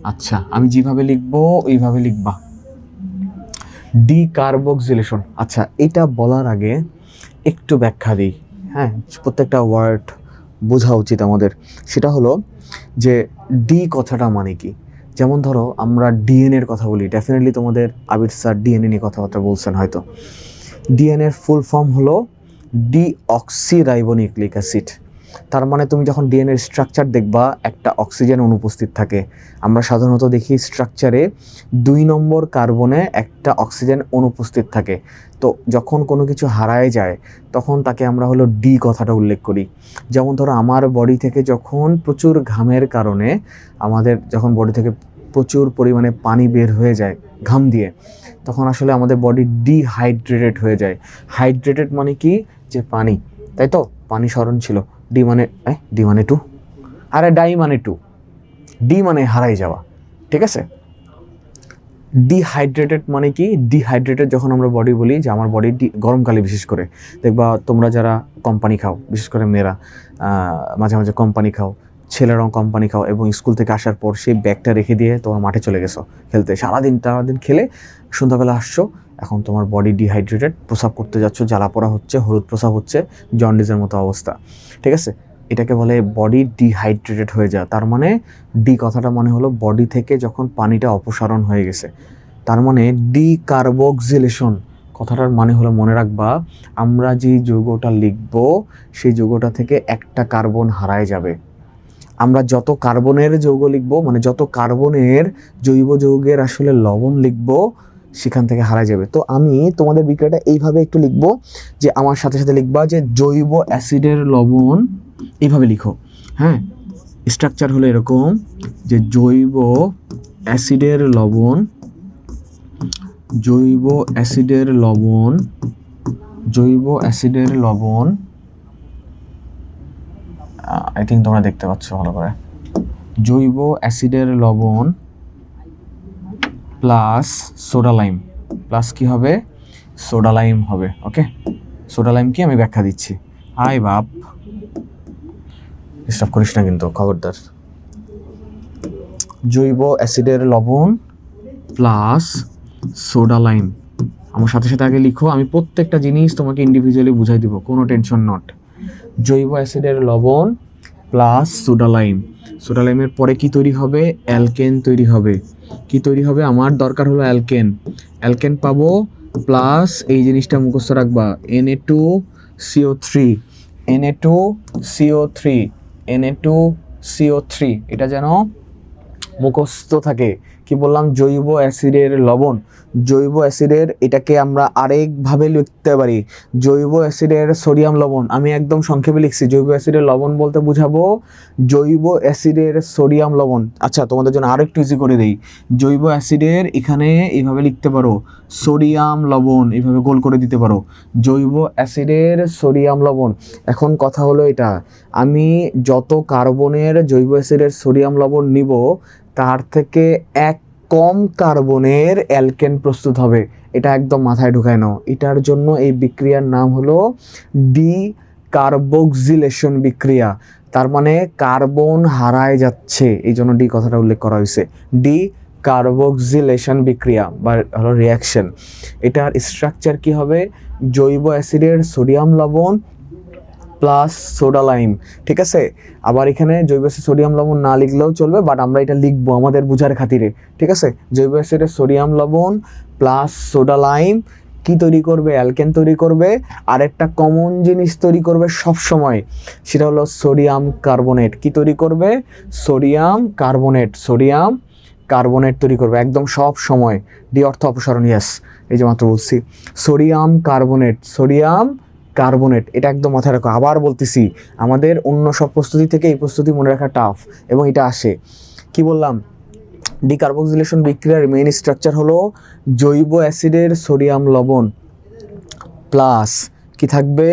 Speaker 1: আচ্ছা, আমি যেভাবে লিখবো ওইভাবে লিখবা, ডি কার্বক্সিলেশন। আচ্ছা, এটা বলার আগে একটু ব্যাখ্যা দিই, হ্যাঁ, প্রত্যেকটা ওয়ার্ড বোঝা উচিত আমাদের। সেটা হলো যে ডি কথাটা মানে কি। যেমন ধরো আমরা ডিএনএর কথা বলি, ডেফিনেটলি তোমাদের আবির স্যার ডিএনএ নিয়ে কথাবার্তা বলছেন হয়তো। ডিএনএর ফুল ফর্ম হলো ডিঅক্সিরাইবোনিউক্লিক অ্যাসিড। তার মানে তুমি যখন ডিএনএর স্ট্রাকচার দেখবা একটা অক্সিজেন অনুপস্থিত থাকে। আমরা সাধারণত দেখি স্ট্রাকচারে 2 নম্বর কার্বনে একটা অক্সিজেন অনুপস্থিত থাকে। তো যখন কোনো কিছু হারায় যায় তখন তাকে আমরা হলো ডি কথাটা উল্লেখ করি। যেমন ধরো আমার বডি থেকে যখন প্রচুর ঘামের কারণে আমাদের যখন বডি থেকে প্রচুর পরিমাণে পানি বের হয়ে যায় ঘাম দিয়ে, তখন আসলে আমাদের বডি ডিহাইড্রেটেড হয়ে যায়। হাইড্রেটেড মানে কি, যে পানি, তাই তো? পানি স্মরণ ছিল। ডি মানে 2, আরে ডাই মানে 2, ডি মানে হারাই যাওয়া, ঠিক আছে? ডিহাইড্রেটেড মানে কি, ডিহাইড্রেটেড যখন আমরা বডি বলি যে আমার বডি গরমকালে বিশেষ করে দেখবা তোমরা যারা কোম্পানি খাও, বিশেষ করে মেয়েরা মাঝে মাঝে কোম্পানি খাও, ছেলেরাও কোম্পানি খাও এবং স্কুল থেকে আসার পর সেই ব্যাগটা রেখে দিয়ে তোমার মাঠে চলে গেছো খেলতে, সারাদিন খেলে সন্ধ্যাবেলা আসছো, এখন তোমার বডি ডিহাইড্রেটেড, প্রসাব করতে যাচ্ছ, জ্বালা পোড়া হচ্ছে, হলুদ প্রসাব হচ্ছে, জন্ডিসের মতো অবস্থা, ঠিক আছে? এটাকে বলে বডি ডিহাইড্রেটেড হয়ে যায়। তার মানে ডি কথাটা মানে হলো বডি থেকে যখন পানিটা অপসারণ হয়ে গেছে, তার মানে ডিকার্বক্সিলেশন কথাটার মানে হলো, মনে রাখবা আমরা যে যৌগটা লিখব সেই যৌগটা থেকে একটা কার্বন হারায় যাবে। আমরা যত কার্বনের যৌগ লিখব, মানে যত কার্বনের জৈব যৌগের আসলে লবণ লিখব সেখান থেকে হারায় যাবে। তো আমি তোমাদের বিক্রিয়াটা এইভাবে একটু লিখব, যে আমার সাথে সাথে লিখবা যে জৈব অ্যাসিডের লবণ, এইভাবে লিখো, হ্যাঁ? স্ট্রাকচার হলো এরকম যে জৈব অ্যাসিডের লবণ, জৈব অ্যাসিডের লবণ, জৈব অ্যাসিডের লবণ, আই থিঙ্ক তোমরা দেখতে পাচ্ছ ভালো করে, জৈব অ্যাসিডের লবণ প্লাস সোডা লাইম, প্লাস কি হবে, সোডা লাইম হবে, ওকে? সোডা লাইম কি আমি ব্যাখ্যা দিচ্ছি, আই বাপ ডিস্টার্ব করিস না কিন্তু খবরদার। জৈব অ্যাসিডের লবণ প্লাস সোডা লাইম, আমার সাথে সাথে আগে লিখো, আমি প্রত্যেকটা জিনিস তোমাকে ইন্ডিভিজুয়ালি বুঝাই দিব, কোনো টেনশন নট। জৈব অ্যাসিডের লবণ প্লাস সোডা লাইম, সোডা লাইমের পরে কি তৈরি হবে, অ্যালকেন তৈরি হবে। কি তৈরি হবে, আমার দরকার হলো অ্যালকেন, অ্যালকেন পাবো প্লাস এই জিনিসটা মুখস্থ রাখবা, Na2CO3, Na2CO3, এটা যেন মুখস্থ থাকে। কি বললাম, জৈব অ্যাসিডের লবণ। জৈব অ্যাসিডের এটাকে আমরা আরেকভাবে লিখতে পারি, জৈব অ্যাসিডের সোডিয়াম লবণ। আমি একদম সংক্ষেপে লিখছি, জৈব অ্যাসিডের লবণ বলতে বুঝাবো জৈব অ্যাসিডের সোডিয়াম লবণ। আচ্ছা, তোমাদের জন্য আরো একটু ইজি করে দিই, জৈব অ্যাসিডের এখানে এইভাবে লিখতে পারো সোডিয়াম লবণ, এইভাবে গোল করে দিতে পারো, জৈব অ্যাসিডের সোডিয়াম লবণ। এখন কথা হলো এটা, আমি যত কার্বনের জৈব অ্যাসিডের সোডিয়াম লবণ নিব তার থেকে এক কম কার্বনের অ্যালকেন প্রস্তুত হবে। এটা একদম মাথায় ঢুকায় নাও। এটার জন্য এই বিক্রিয়ার নাম হলো ডিকার্বক্সিলেশন বিক্রিয়া। তার মানে কার্বন হারায় যাচ্ছে, এই জন্য ডি কথাটা উল্লেখ করা হয়েছে, ডিকার্বক্সিলেশন বিক্রিয়া বা হলো রিয়াকশন। এটার স্ট্রাকচার কি হবে, জৈব অ্যাসিডের সোডিয়াম লবণ প্লাস সোডা লাইম। ঠিক আছে, আবার এখানে জৈব অ্যাসিড সোডিয়াম লবণ না লিখলেও চলবে, বাট আমরা এটা লিখবো আমাদের বোঝার খাতিরে। ঠিক আছে, জৈব অ্যাসিডের সোডিয়াম লবণ প্লাস সোডা লাইম কি তৈরি করবে, অ্যালকেন তৈরি করবে। আর একটা কমন জিনিস তৈরি করবে সব সময়, সেটা হলো সোডিয়াম কার্বনেট। কি তৈরি করবে, সোডিয়াম কার্বনেট, সোডিয়াম কার্বনেট তৈরি করবে একদম সব সময়। ডি অর্থ অপসারণ, ইয়াস, এই যে মাত্র বলছি সোডিয়াম কার্বনেট, সোডিয়াম কার্বনেট। এটা একদম মাথায় রাখো। আবার বলতেছি, আমাদের অন্য সব প্রস্তুতি থেকে এই প্রস্তুতি মনে রাখা টাফ, এবং এটা আসে। কি বললাম, ডিকার্বক্সিলেশন বিক্রিয়ার মেইন স্ট্রাকচার হলো জৈব অ্যাসিডের সোডিয়াম লবণ প্লাস কি থাকবে,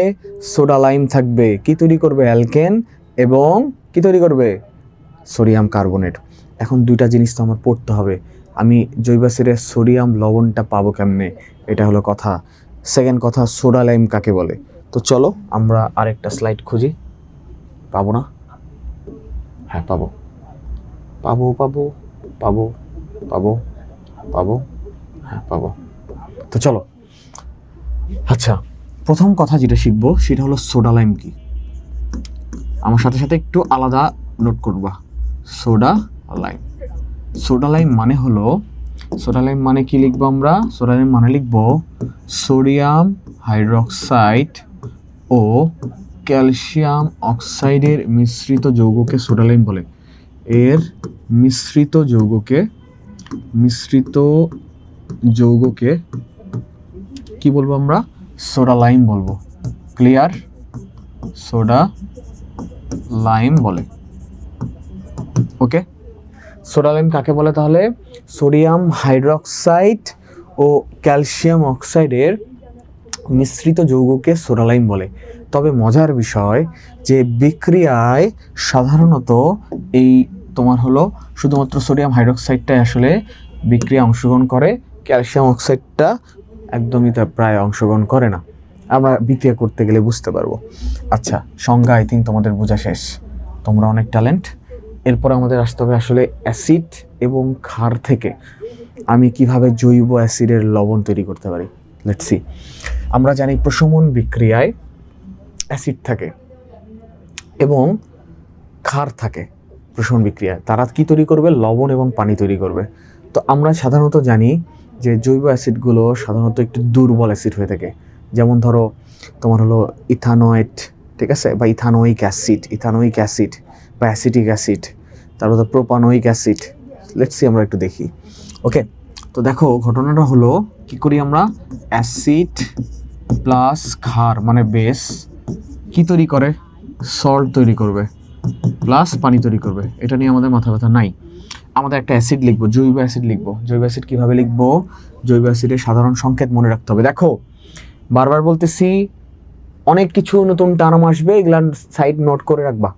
Speaker 1: সোডা লাইম থাকবে। কি তৈরি করবে, অ্যালকেন, এবং কি তৈরি করবে, সোডিয়াম কার্বনেট। এখন দুইটা জিনিস তো আমার পড়তে হবে, আমি জৈব অ্যাসিডের সোডিয়াম লবণটা পাবো কেমনে, এটা হলো কথা। সেকেন্ড কথা, সোডা লাইম কাকে বলে। তো চলো আমরা আরেকটা স্লাইড খুঁজি। পাবো না, হ্যাঁ পাবো পাবো পাবো পাবো পাবো পাবো হ্যাঁ পাবো। তো চলো, আচ্ছা, প্রথম কথা যেটা শিখবো সেটা হলো সোডা লাইম কি। আমার সাথে সাথে একটু আলাদা নোট করবা, সোডা লাইম। সোডা লাইম মানে হলো, সোডা লাইম মানে কি লিখবো আমরা, সোডা লাইম মানে লিখবো সোডিয়াম হাইড্রোক্সাইড ও ক্যালসিয়াম অক্সাইডের মিশ্রিত যৌগকে সোডা লাইম বলে। এর মিশ্রিত যৌগকে কি বলবো আমরা, সোডা লাইম বলবো। ক্লিয়ার, সোডা লাইম বলে। ওকে, সোডা লাইম কাকে বলে তাহলে, সোডিয়াম হাইড্রোক্সাইড ও ক্যালসিয়াম অক্সাইডের মিশ্রিত যৌগকে সোডা লাইম বলে। তবে মজার বিষয় যে বিক্রিয়ায় সাধারণত এই তোমার হলো শুধুমাত্র সোডিয়াম হাইড্রোক্সাইডটাই আসলে বিক্রিয়া অংশগ্রহণ করে, ক্যালসিয়াম অক্সাইডটা একদমই তা প্রায় অংশগ্রহণ করে না। আমরা বিক্রিয়া করতে গেলে বুঝতে পারবো। আচ্ছা, সংজ্ঞা আই থিঙ্ক তোমাদের বোঝা শেষ, তোমরা অনেক ট্যালেন্ট। এরপর আমাদের আসতে হবে আসলে অ্যাসিড এবং ক্ষার থেকে আমি কিভাবে জৈব অ্যাসিডের লবণ তৈরি করতে পারি। Let's see. আমরা জানি প্রশমন বিক্রিয়ায় অ্যাসিড থাকে এবং ক্ষার থাকে। প্রশমন বিক্রিয়ায় তারা কি তৈরি করবে, লবণ এবং পানি তৈরি করবে। তো আমরা সাধারণত জানি যে জৈব অ্যাসিডগুলো সাধারণত একটু দুর্বল অ্যাসিড হয়ে থাকে। যেমন ধরো তোমার হলো ইথানয়েড, ঠিক আছে, বা ইথানোয়িক অ্যাসিড বা অ্যাসিটিক অ্যাসিড, তারপর তো প্রোপানোয়িক অ্যাসিড। লেটস সি আমরা একটু দেখি। ওকে, তো দেখো ঘটনাটা হলো কি করি আমরা, অ্যাসিড প্লাস ক্ষার মানে বেস কি তৈরি করে, সল্ট তৈরি করবে প্লাস পানি তৈরি করবে। এটা নিয়ে আমাদের মাথা ব্যথা নাই। আমাদের একটা অ্যাসিড লিখবো, জৈব অ্যাসিড লিখবো। জৈব অ্যাসিড কীভাবে লিখবো, জৈব অ্যাসিডের সাধারণ সংকেত মনে রাখতে হবে। দেখো বারবার বলতেছি, অনেক কিছু নতুন টার্ম আসবে, এগুলা সাইড নোট করে রাখবা।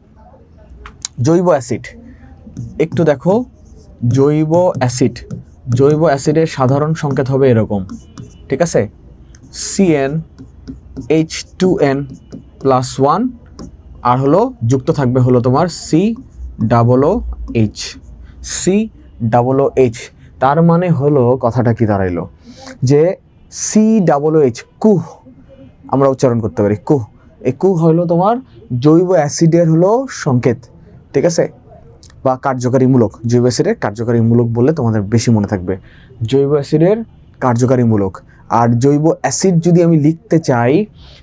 Speaker 1: জৈব অ্যাসিড একটু দেখো, জৈব অ্যাসিডের সাধারণ সংকেত হবে এরকম, ঠিক আছে, CnH2n+1 আর হলো যুক্ত থাকবে হলো তোমার COOH। তার মানে হলো কথাটা কি দাঁড়াইলো যে COOH কুহ আমরা উচ্চারণ করতে পারি, কুহ। এই কুহ হলো তোমার জৈব অ্যাসিডের হলো সংকেত, ঠিক আছে, বা কার্যকারী মূলক। জৈব অ্যাসিডের কার্যকারী মূলক বললে তোমাদের বেশি মনে থাকবে, জৈব অ্যাসিডের কার্যকারী মূলক। আর জৈব অ্যাসিড যদি আমি লিখতে চাই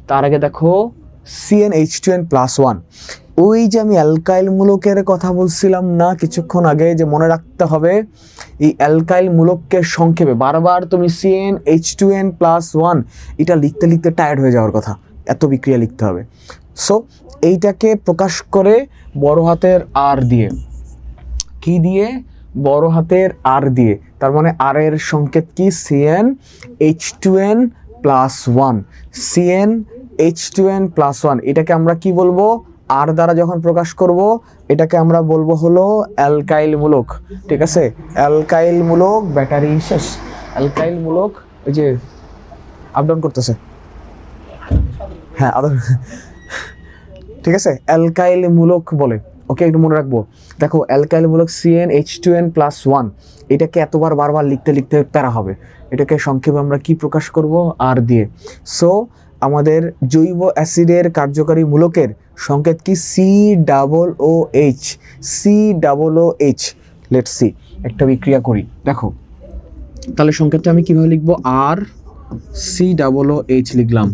Speaker 1: তার আগে দেখো CnH2n+1। ওই যে আমি অ্যালকাইল মূলকের কথা বলছিলাম না কিছুক্ষণ আগে, যে মনে রাখতে হবে এই অ্যালকাইল মূলককে সংক্ষেপে বারবার তুমি CnH2n+1 এটা লিখতে লিখতে টায়ার্ড হয়ে যাওয়ার কথা, এত বিক্রিয়া লিখতে হবে। সো এইটাকে প্রকাশ করে বড় হাতের আর দিয়ে, কি দিয়ে? বড় হাতের আর দিয়ে। তার মানে আর এর সংকেত কি? CnH2n+1। CnH2n+1 এটাকে আমরা কি বলবো? আর দ্বারা যখন প্রকাশ করব এটাকে আমরা বলবো হলো অ্যালকাইল মূলক। ঠিক আছে, অ্যালকাইল মূলক। ব্যাটারি শেষ। অ্যালকাইল মূলক এই যে আপ ডাউন করতেছে, হ্যাঁ আবার ঠিক আছে, অ্যালকাইল মূলক বলে। ওকে, একটু মনে রাখবো। দেখো অ্যালকাইল মূলক CnH2n+1 এটাকে এতবার বারবার লিখতে লিখতে প্যারা হবে। এটাকে সংক্ষেপে আমরা কি প্রকাশ করব? আর দিয়ে। সো আমাদের জৈব অ্যাসিডের কার্যকারী মূলকের সংকেত কি? COOH। COOH। লেটস সি, একটা বিক্রিয়া করি। দেখো তাহলে সংকেতটা আমি কিভাবে লিখবো? আর COOH লিখলাম।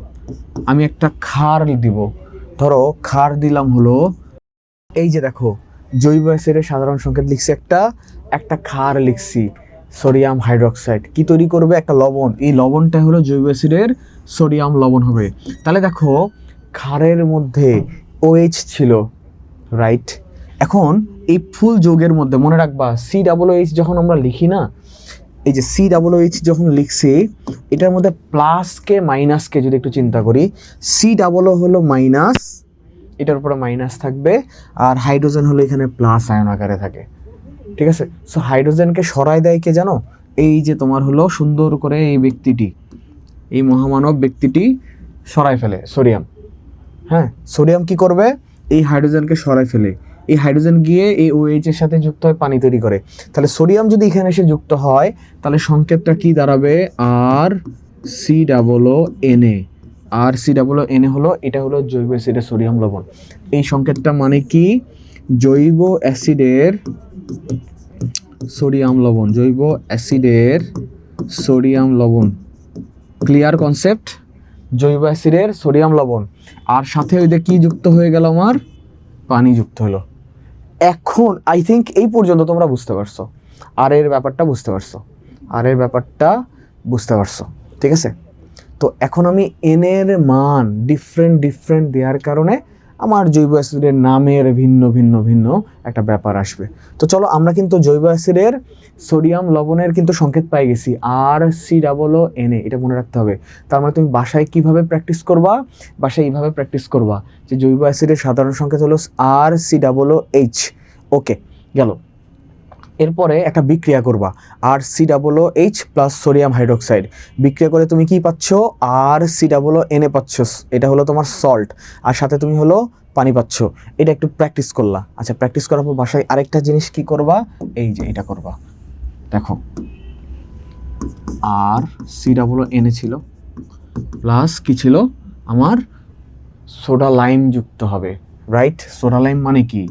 Speaker 1: আমি একটা ক্ষার দিব, ধরো ক্ষার দিলাম হলো এই যে দেখো জৈব অ্যাসিডের সাধারণ সংকেত লিখছি, একটা ক্ষার লিখছি সোডিয়াম হাইড্রোক্সাইড। কি তৈরি করবে? একটা লবণ। এই লবণটা হলো জৈব অ্যাসিডের সোডিয়াম লবণ হবে। তাহলে দেখো ক্ষারের মধ্যে OH ছিল, রাইট? এখন এই ফুল যৌগের মধ্যে মনে রাখবা COOH যখন আমরা লিখি না, এই যে COOH যখন লিখছি এটার মধ্যে প্লাসকে মাইনাসকে যদি একটু চিন্তা করি, COO হলো মাইনাস, এটার উপরে মাইনাস থাকবে, আর হাইড্রোজেন হলো এখানে প্লাস আয়ন আকারে থাকে। ঠিক আছে, সো হাইড্রোজেনকে সরাই দেয় কে জানো? এই যে তোমার হলো সুন্দর করে এই ব্যক্তিটি, এই মহামানব ব্যক্তিটি সরাই ফেলে সোডিয়াম। হ্যাঁ, সোডিয়াম কি করবে? এই হাইড্রোজেনকে সরাই ফেলে। এই হাইড্রোজেন গিয়ে এই OH এর সাথে যুক্ত হয়ে পানি তৈরি করে। তাহলে সোডিয়াম যদি এখানে এসে যুক্ত হয় তাহলে সংকেতটা কি দাঁড়াবে? আর COONA। আর COONA হলো, এটা হলো জৈব অ্যাসিডের সোডিয়াম লবণ। এই সংকেতটা মানে কি? জৈব অ্যাসিডের সোডিয়াম লবণ। জৈব অ্যাসিডের সোডিয়াম লবণ। Clear concept? জৈব অ্যাসিডের সোডিয়াম লবণ, আর সাথে ওই যে কি যুক্ত হয়ে গেল? আমার পানি যুক্ত হলো। এখন আই থিঙ্ক এই পর্যন্ত তোমরা বুঝতে পারছো, আর এর ব্যাপারটা বুঝতে পারছো, আর এর ব্যাপারটা বুঝতে পারছো। ঠিক আছে, তো এখন আমি এন এর মান ডিফারেন্ট দেওয়ার কারণে আমার জৈব অ্যাসিডের নামের ভিন্ন ভিন্ন ভিন্ন একটা ব্যাপার আসবে। তো চলো আমরা কিন্তু জৈব অ্যাসিডের সোডিয়াম লবণের কিন্তু সংকেত পাই গেছি, আর COONA। এটা মনে রাখতে হবে। তার মানে তুমি বাসায় কিভাবে প্র্যাকটিস করবা? বাসায় এইভাবে প্র্যাকটিস করবা যে জৈব অ্যাসিডের সাধারণ সংকেত হলো আর COOH। ওকে, গেল। এরপরে একটা বিক্রিয়া করবা, আর COOH প্লাস সোডিয়াম হাইড্রোক্সাইড। বিক্রিয়া করে তুমি কি পাচ্ছ? আর COONA পাচ্ছ। এটা হলো তোমার সল্ট, আর সাথে তুমি হলো পানি পাচ্ছ। এটা একটু প্র্যাকটিস করলা। আচ্ছা, প্র্যাকটিস করার পর বাসায় আরেকটা জিনিস কি করবা? এই যে এটা করবা। দেখো আর COONA ছিল, প্লাস কি ছিল? আমার সোডা লাইম যুক্ত হবে, রাইট? সোডা লাইম মানে কি?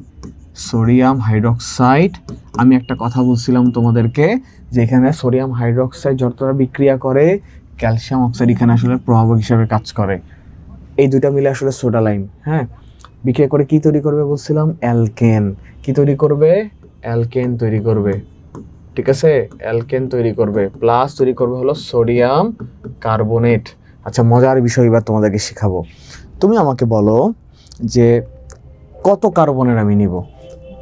Speaker 1: Sodium hydroxide. আমি একটা কথা বলছিলাম তোমাদেরকে যে এখানে সোডিয়াম হাইড্রোক্সাইড যতটা বিক্রিয়া করে ক্যালসিয়াম অক্সাইড এখানে আসলে প্রভাবক হিসেবে কাজ করে। এই দুইটা মিলে আসলে সোডা লাইম, হ্যাঁ, বিক্রিয়া করে কি তৈরি করবে বলছিলাম? অ্যালকেন। কি তৈরি করবে? অ্যালকেন তৈরি করবে। ঠিক আছে, অ্যালকেন তৈরি করবে, প্লাস তৈরি করবে হলো সোডিয়াম কার্বনেট। আচ্ছা, মজার বিষয় এবার তোমাদেরকে শেখাবো। তুমি আমাকে বলো যে কত কার্বনের আমি নিব?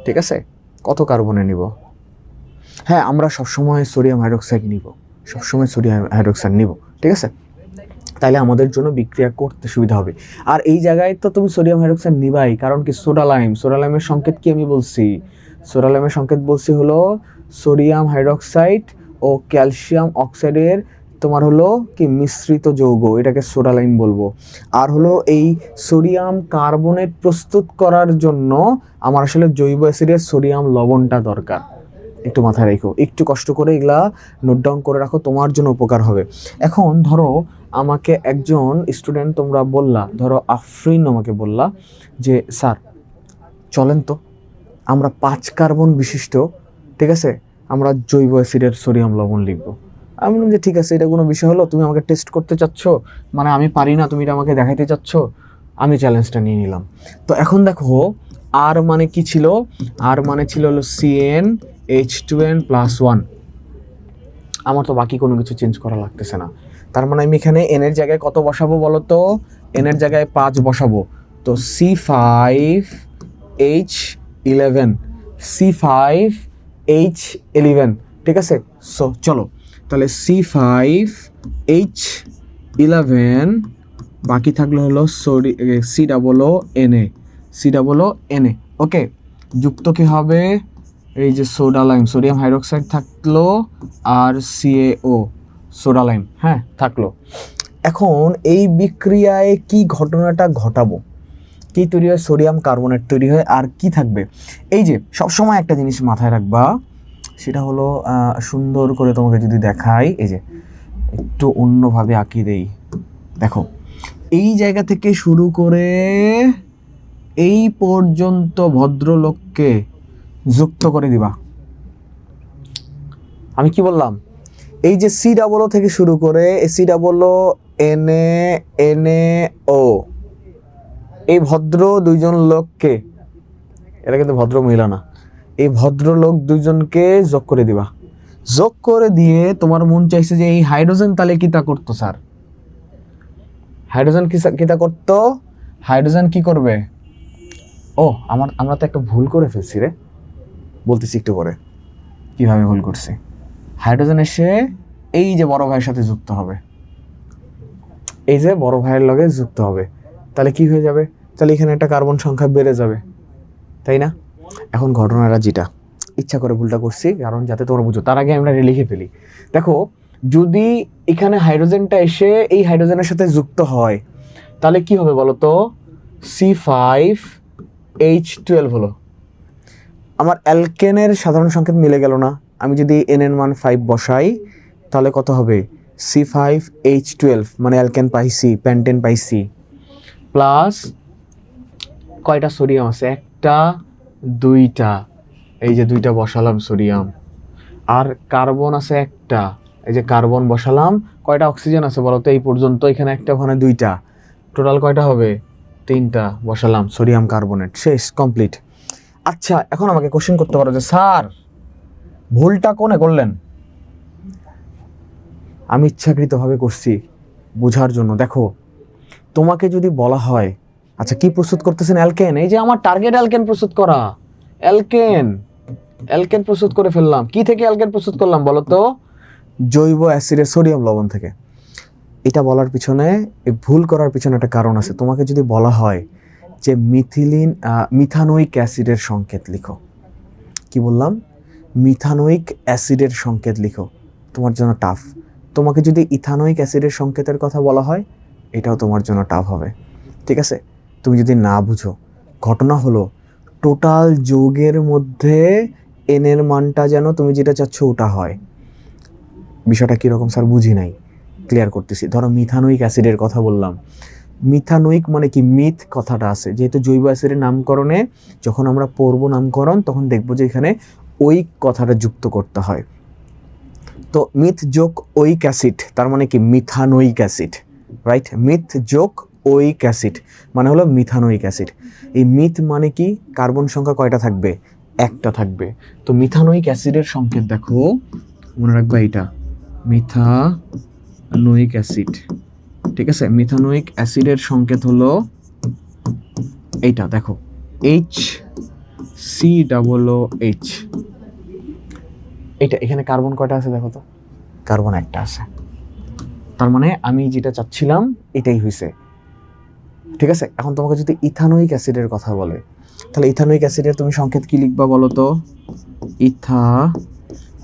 Speaker 1: ঠিক আছে, কত কার্বনে নিব? হ্যাঁ, আমরা সবসময় সোডিয়াম হাইড্রোক্সাইড নিব, সবসময় সোডিয়াম হাইড্রোক্সাইড নিব। ঠিক আছে, তাইলে আমাদের জন্য বিক্রিয়া করতে সুবিধা হবে। আর এই জায়গায় তো তুমি সোডিয়াম হাইড্রোক্সাইড নিবাই, কারণ কি? Soda lime. সোডা লাইমের সংকেত কি আমি বলছি? সোডা লাইমের সংকেত বলছি হলো সোডিয়াম হাইড্রোক্সাইড ও ক্যালসিয়াম অক্সাইডের তোমার হলো কি মিশ্রিত যৌগ, এটাকে সোডা লাইম বলবো। আর হলো এই সোডিয়াম কার্বনেট প্রস্তুত করার জন্য আমার আসলে জৈব অ্যাসিডের সোডিয়াম লবণটা দরকার। একটু মাথায় রেখো, একটু কষ্ট করে এগুলা নোট ডাউন করে রাখো, তোমার জন্য উপকার হবে। এখন ধরো আমাকে একজন স্টুডেন্ট তোমরা বললা, ধরো আফরিন আমাকে বললা যে স্যার চলেন তো আমরা 5 কার্বন বিশিষ্ট, ঠিক আছে, আমরা জৈব অ্যাসিডের সোডিয়াম লবণ লিখবো। আমি বললাম যে ঠিক আছে, এটা কোনো বিষয় হলো? তুমি আমাকে টেস্ট করতে চাচ্ছ? মানে আমি পারি না, তুমি এটা আমাকে দেখাইতে চাচ্ছ? আমি চ্যালেঞ্জটা নিয়ে নিলাম। তো এখন দেখো আর মানে কি ছিল, আর মানে ছিল হলো CnH2n+1। আমার তো বাকি কোনো কিছু চেঞ্জ করা লাগতেছে না, তার মানে আমি এখানে n এর জায়গায় কত বসাবো বলো তো, n এর জায়গায় 5 বসাবো। তো C5H11, C5H11, ঠিক আছে। সো চলো তাহলে C5H11, বাকি থাকলো হলো COONA, ওকে। যুক্ত কি হবে, এই যে সোডা লাইম, সোডিয়াম হাইড্রোক্সাইড থাকলো, আর CaO, সোডা লাইম, হ্যাঁ থাকলো। এখন এই বিক্রিয়ায় কি ঘটনাটা ঘটাবো, কি তৈরি হয়, সোডিয়াম কার্বনেট তৈরি হয়, আর কি থাকবে। এই যে সবসময় একটা জিনিস মাথায় রাখবা, সেটা হলো সুন্দর করে তোমাকে যদি দেখাই, এই যে একটু অন্যভাবে আঁকিয়ে দেই, দেখো এই জায়গা থেকে শুরু করে এই পর্যন্ত ভদ্রলোককে যুক্ত করে দিবা। আমি কি বললাম, এই যে COO থেকে শুরু করে COO NaNaO, এই ভদ্র দুইজন লোককে, এরা কিন্তু ভদ্র মহিলা না, এই ভদ্রলোক দুইজনকে যোগ করে দিবা। যোগ করে দিয়ে তোমার মন চাইছে যে এই হাইড্রোজেন তাহলে কিতা করতো স্যার, হাইড্রোজেন কিতা করতো, হাইড্রোজেন কি করবে, ও আমরা তো একটা ভুল করে ফেলছি রে, বলতেছি একটু পরে কিভাবে ভুল করছি। হাইড্রোজেন এসে এই যে বড় ভাইয়ের সাথে যুক্ত হবে, এই যে বড় ভাইয়ের লগে যুক্ত হবে, তাহলে কি হয়ে যাবে, তাহলে এখানে একটা কার্বন সংখ্যা বেড়ে যাবে, তাই না। এখন ঘটনাটা যেটা, ইচ্ছা করে ভুলটা করছি কারণ যাতে তোমরা বুঝো, তার আগে আমরা লিখে ফেলি। দেখো যদি এখানে হাইড্রোজেনটা এসে এই হাইড্রোজেনের সাথে যুক্ত হয়, তাহলে কি হবে বলো তো, C5H12 হলো। আমার অ্যালকেনের সাধারণ সংকেত মিলে গেল না, আমি যদি n এর মান 5 বসাই তাহলে কত হবে, C5H12, মানে অ্যালকেন পাইছি, প্যান্টেন পাইছি, প্লাস কয়টা সোডিয়াম আছে, একটা দুইটা, এই যে দুইটা বসালাম সোডিয়াম, আর কার্বন আছে একটা, এই যে কার্বন বসালাম, কয়টা অক্সিজেন আছে বলো তো এই পর্যন্ত, এখানে একটা ওখানে দুইটা, টোটাল কয়টা হবে, 3টা বসালাম সোডিয়াম কার্বনেট, শেষ, কমপ্লিট। আচ্ছা এখন আমাকে কোশ্চেন করতে পারো যে স্যার ভুলটা কোনে করলেন, আমি ইচ্ছাকৃতভাবে করছি বোঝার জন্য। দেখো তোমাকে যদি বলা হয় আচ্ছা কি প্রস্তুত করতেছেন, অ্যালকেন, এই যে আমার টার্গেট অ্যালকেন প্রস্তুত করা, অ্যালকেন প্রস্তুত করে ফেললাম। কি থেকে অ্যালকেন প্রস্তুত করলাম বলো তো, জৈব অ্যাসিডের সোডিয়াম লবণ থেকে। এটা বলার পিছনে, ভুল করার পিছনে একটা কারণ আছে। তোমাকে যদি বলা হয় যে মিথানোইক অ্যাসিডের সংকেত লিখো, কি বললাম, মিথানোইক অ্যাসিডের সংকেত লিখো, তোমার জন্য টাফ। তোমাকে যদি ইথানোইক অ্যাসিডের সংকেতের কথা বলা হয়, এটাও তোমার জন্য টাফ হবে, ঠিক আছে। তুমি যদি না বুঝো, ঘটনা হলো টোটাল যৌগের মধ্যে n এর মানটা যেন তুমি যেটা চাচ্ছ ওটা হয়। বিষয়টা কীরকম স্যার বুঝি নাই, ক্লিয়ার করতেছি। ধরো মিথানোইক অ্যাসিডের কথা বললাম, মিথানোইক মানে কি, মিথ কথাটা আছে, যেহেতু জৈব অ্যাসিডের নামকরণে যখন আমরা পড়ব নামকরণ, তখন দেখবো যে এখানে ওইক কথাটা যুক্ত করতে হয়। তো মিথ যোগ ওইক অ্যাসিড, তার মানে কি মিথানোইক অ্যাসিড, রাইট। মিথ যোগ ওইক অ্যাসিড মানে হলো মিথানোইক অ্যাসিড। এই মিথ মানে কি, কার্বন সংখ্যা কয়টা থাকবে, একটা থাকবে। তো মিথানোইক অ্যাসিডের সংকেত দেখো, মনে রাখবা এটা মিথানোইক অ্যাসিড, ঠিক আছে। মিথানোইক অ্যাসিডের সংকেত হলো এইটা, দেখো HCOOH। এইটা এখানে কার্বন কয়টা আছে দেখো তো, কার্বন একটা আছে, তার মানে আমি যেটা চাচ্ছিলাম এটাই হয়েছে, ঠিক আছে। এখন তোমাকে যদি ইথানোইক অ্যাসিডের কথা বলে, তাহলে ইথানোইক অ্যাসিডের তুমি সংকেত কি লিখবা বলো তো,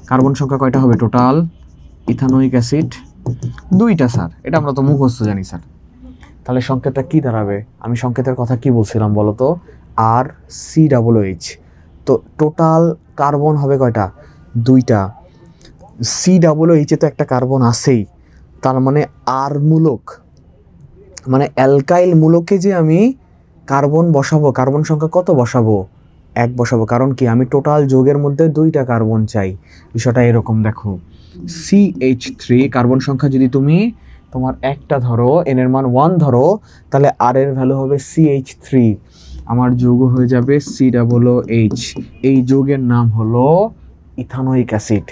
Speaker 1: কার্বন সংখ্যা কয়টা হবে টোটাল, ইথানোইক অ্যাসিড দুইটা স্যার, এটা আমরা তো মুখস্থ জানি স্যার। তাহলে সংকেতটা কি দাঁড়াবে, আমি সংকেতের কথা কি বলছিলাম বলো তো, RCOOH। তো টোটাল কার্বন হবে কয়টা, দুইটা। COOH তো একটা কার্বন আছেই, তার মানে আর মূলক, মানে অ্যালকাইল মূলকে যে আমি কার্বন বসাবো, কার্বন সংখ্যা কত বসাবো, 1 বসাবো। কারণ কি, আমি টোটাল যৌগের মধ্যে 2টা কার্বন চাই। বিষয়টা এরকম দেখো, CH3 কার্বন সংখ্যা যদি তুমি তোমার একটা ধরো, n এর মান 1 ধরো, তাহলে r এর ভ্যালু হবে CH3, আমার যৌগ হয়ে যাবে COOH। এই যৌগের নাম হলো ইথানোয়িক অ্যাসিড।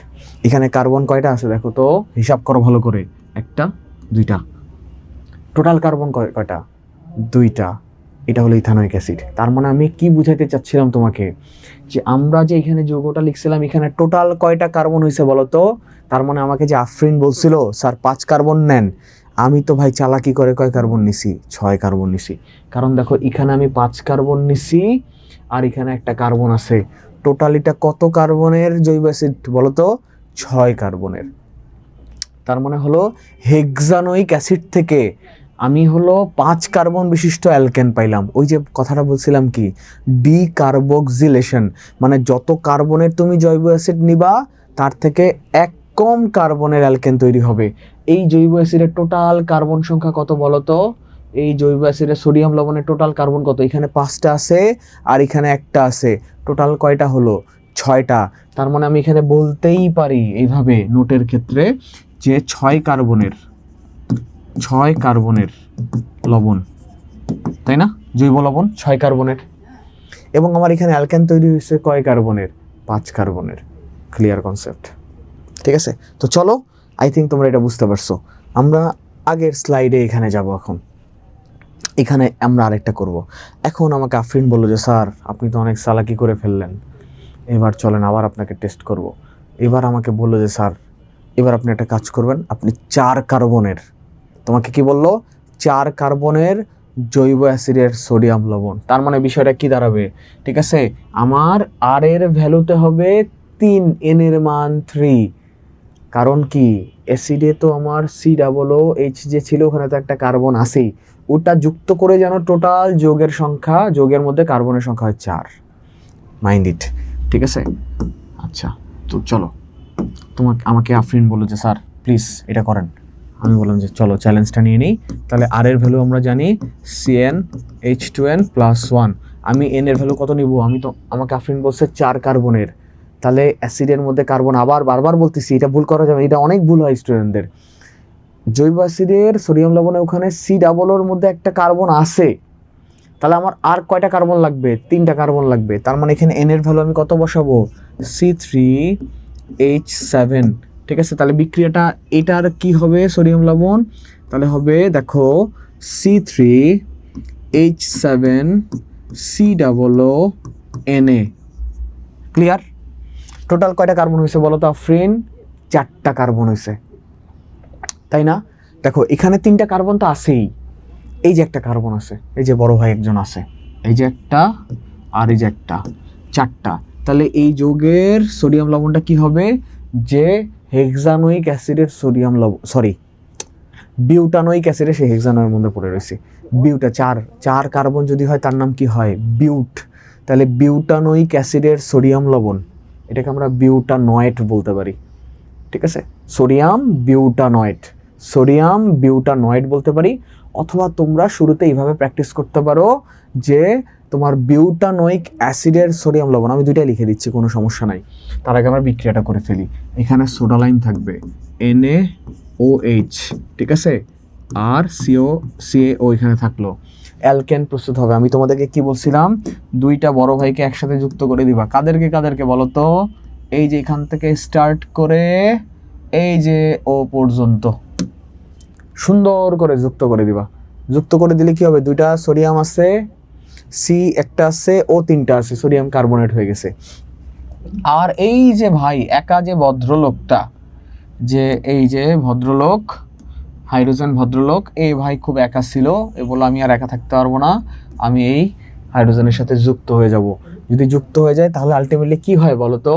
Speaker 1: এখানে কার্বন কয়টা আছে দেখো তো, হিসাব করো ভালো করে, একটা দুইটা, টোটাল কার্বন কয়টা, দুইটা। এটা হলো ইথানোয়িক অ্যাসিড। তার মানে আমি কি বুঝাইতে চাচ্ছিলাম তোমাকে, যে আমরা যে এখানে যৌগটা লিখছিলাম এখানে টোটাল কয়টা কার্বন হয়েছে বলো তো। তার মানে আমাকে যে আফরিন বলছিল স্যার 5 কার্বন নেন, আমি তো ভাই চালাকি করে কয় কার্বন নিছি, 6 কার্বন নিছি। কারণ দেখো এখানে আমি 5 কার্বন নিছি আর এখানে একটা কার্বন আছে। টোটাল এটা কত কার্বনের জৈব অ্যাসিড বলো তো, 6 কার্বনের। তার মানে হলো হেক্সানোয়িক অ্যাসিড থেকে আমি হলো 5 কার্বন বিশিষ্ট অ্যালকেন পাইলাম। ওই যে কথাটা বলছিলাম কি, ডিকার্বক্সিলেশন, মানে যত কার্বনের তুমি জৈব অ্যাসিড নিবা তার থেকে এক কম কার্বনের অ্যালকেন তৈরি হবে। এই জৈব অ্যাসিডের টোটাল কার্বন সংখ্যা কত বলো তো, এই জৈব অ্যাসিডের সোডিয়াম লবণের টোটাল কার্বন কত, এখানে 5টা আছে আর এখানে একটা আছে, টোটাল কয়টা হলো, 6টা। তার মানে আমি এখানে বলতেই পারি এইভাবে নোটের ক্ষেত্রে যে 6 কার্বনের লবণ, তাই না, জৈব লবণ 6 কার্বনের। এবং আমার এখানে অ্যালকেন তৈরি হয়েছে কয় কার্বনের, 5 কার্বনের। ক্লিয়ার কনসেপ্ট, ঠিক আছে। তো চলো, আই থিঙ্ক তোমরা এটা বুঝতে পারছো। আমরা আগের স্লাইডে এখানে যাব। এখানে আমরা আরেকটা করব। এখন আমাকে আফরিন বলল যে স্যার আপনি তো অনেক চালাকি করে ফেললেন, এবার চলেন আবার আপনাকে টেস্ট করব। এবার আমাকে বলল যে স্যার এবার আপনি একটা কাজ করবেন, আপনি 4 কার্বনের, তোমাকে কি বললো, 4 কার্বনের জৈব অ্যাসিডের সোডিয়াম লবণ। তার মানে বিষয়টা কি দাঁড়াবে, ঠিক আছে, আমার আর এর ভ্যালুতে হবে 3, n এর মান 3। কারণ কি, অ্যাসিডে তো আমার COOH যে ছিল ওখানে তো একটা কার্বন আছেই, ওটা যুক্ত করে যেন টোটাল যৌগের সংখ্যা, যৌগের মধ্যে কার্বনের সংখ্যা হয় 4। মাইন্ড ইট, ঠিক আছে। আচ্ছা, তো চলো, আমাকে আফরিন বললো যে স্যার প্লিজ এটা করেন। আমি বললাম যে চলো চ্যালেঞ্জটা নিয়ে নিই। তাহলে আর এর ভ্যালু আমরা জানি CnH2n+1। আমি n এর ভ্যালু কত নিব, আমাকে আফরিন বলছে 4 কার্বনের। তাহলে অ্যাসিডের মধ্যে কার্বন, আবার বারবার বলতেছি এটা ভুল করা যাবে, এটা অনেক ভুল হয় স্টুডেন্টদের। জৈব অ্যাসিডের সোডিয়াম লবণে ওখানে COOর মধ্যে একটা কার্বন আছে, তাহলে আমার আর কয়টা কার্বন লাগবে, 3টা কার্বন লাগবে। তার মানে এখানে n এর ভ্যালু আমি কত বসাবো, C3H7, ঠিক আছে। তাহলে বিক্রিয়াটা এটার কি হবে, সোডিয়াম লবণ, তাহলে হবে দেখো C3H7COONA। ক্লিয়ার। টোটাল কয়টা কার্বন হয়েছে বলো তো আফরিন, 4টা কার্বন হয়েছে, তাই না। দেখো এখানে 3টা কার্বন তো আছেই, এই যে একটা কার্বন আছে, এই যে বড় ভাই একজন আছে, এই যে একটা আর এই যে একটা, 4টা। তাহলে এই যৌগের সোডিয়াম লবণটা কি হবে, যে হেক্সানোয়িক অ্যাসিডের সোডিয়াম লবণ, সরি বিউটানোয়িক অ্যাসিডে সেই হেক্সানোয়ের মধ্যে পড়ে রয়েছে। বিউটা 4 কার্বন যদি হয় তার নাম কি হয়, বিউট। তাহলে বিউটানোয়িক অ্যাসিডের সোডিয়াম লবণ, এটাকে আমরা বিউটানয়েট বলতে পারি, ঠিক আছে। সোডিয়াম বিউটানয়েট বলতে পারি। অথবা তোমরা শুরুতে এইভাবে প্র্যাকটিস করতে পারো যে তোমার বিউটানোয়িক অ্যাসিডের সোডিয়াম লবণ, আমি দুইটাই লিখে দিচ্ছি, কোনো সমস্যা নাই। তার আগে আমরা বিক্রিয়াটা করে ফেলি। এখানে সোডা লাইন থাকবে NaOH, ঠিক আছে, আর CaO এখানে থাকলো, অ্যালকেন প্রস্তুত হবে। আমি তোমাদেরকে কি বলছিলাম, 2টা বড় ভাইকে একসাথে যুক্ত করে দিবা। কাদেরকে বলো তো, এই যে এখান থেকে স্টার্ট করে এই যে ও পর্যন্ত সুন্দর করে যুক্ত করে দিবা। যুক্ত করে দিলে কি হবে, 2টা সোডিয়াম আছে, সি একটা আছে, ও 3টা আছে, সোডিয়াম কার্বনেট হয়ে গেছে। আর এই যে ভাই একা যে ভদ্রলোকটা, যে এই যে ভদ্রলোক, হাইড্রোজেন ভদ্রলোক, এই ভাই খুব একা ছিল, এ বললো আমি আর একা থাকতে পারবো না, আমি এই হাইড্রোজেনের সাথে যুক্ত হয়ে যাব। যদি যুক্ত হয়ে যায় তাহলে আলটিমেটলি কি হয় বলো তো,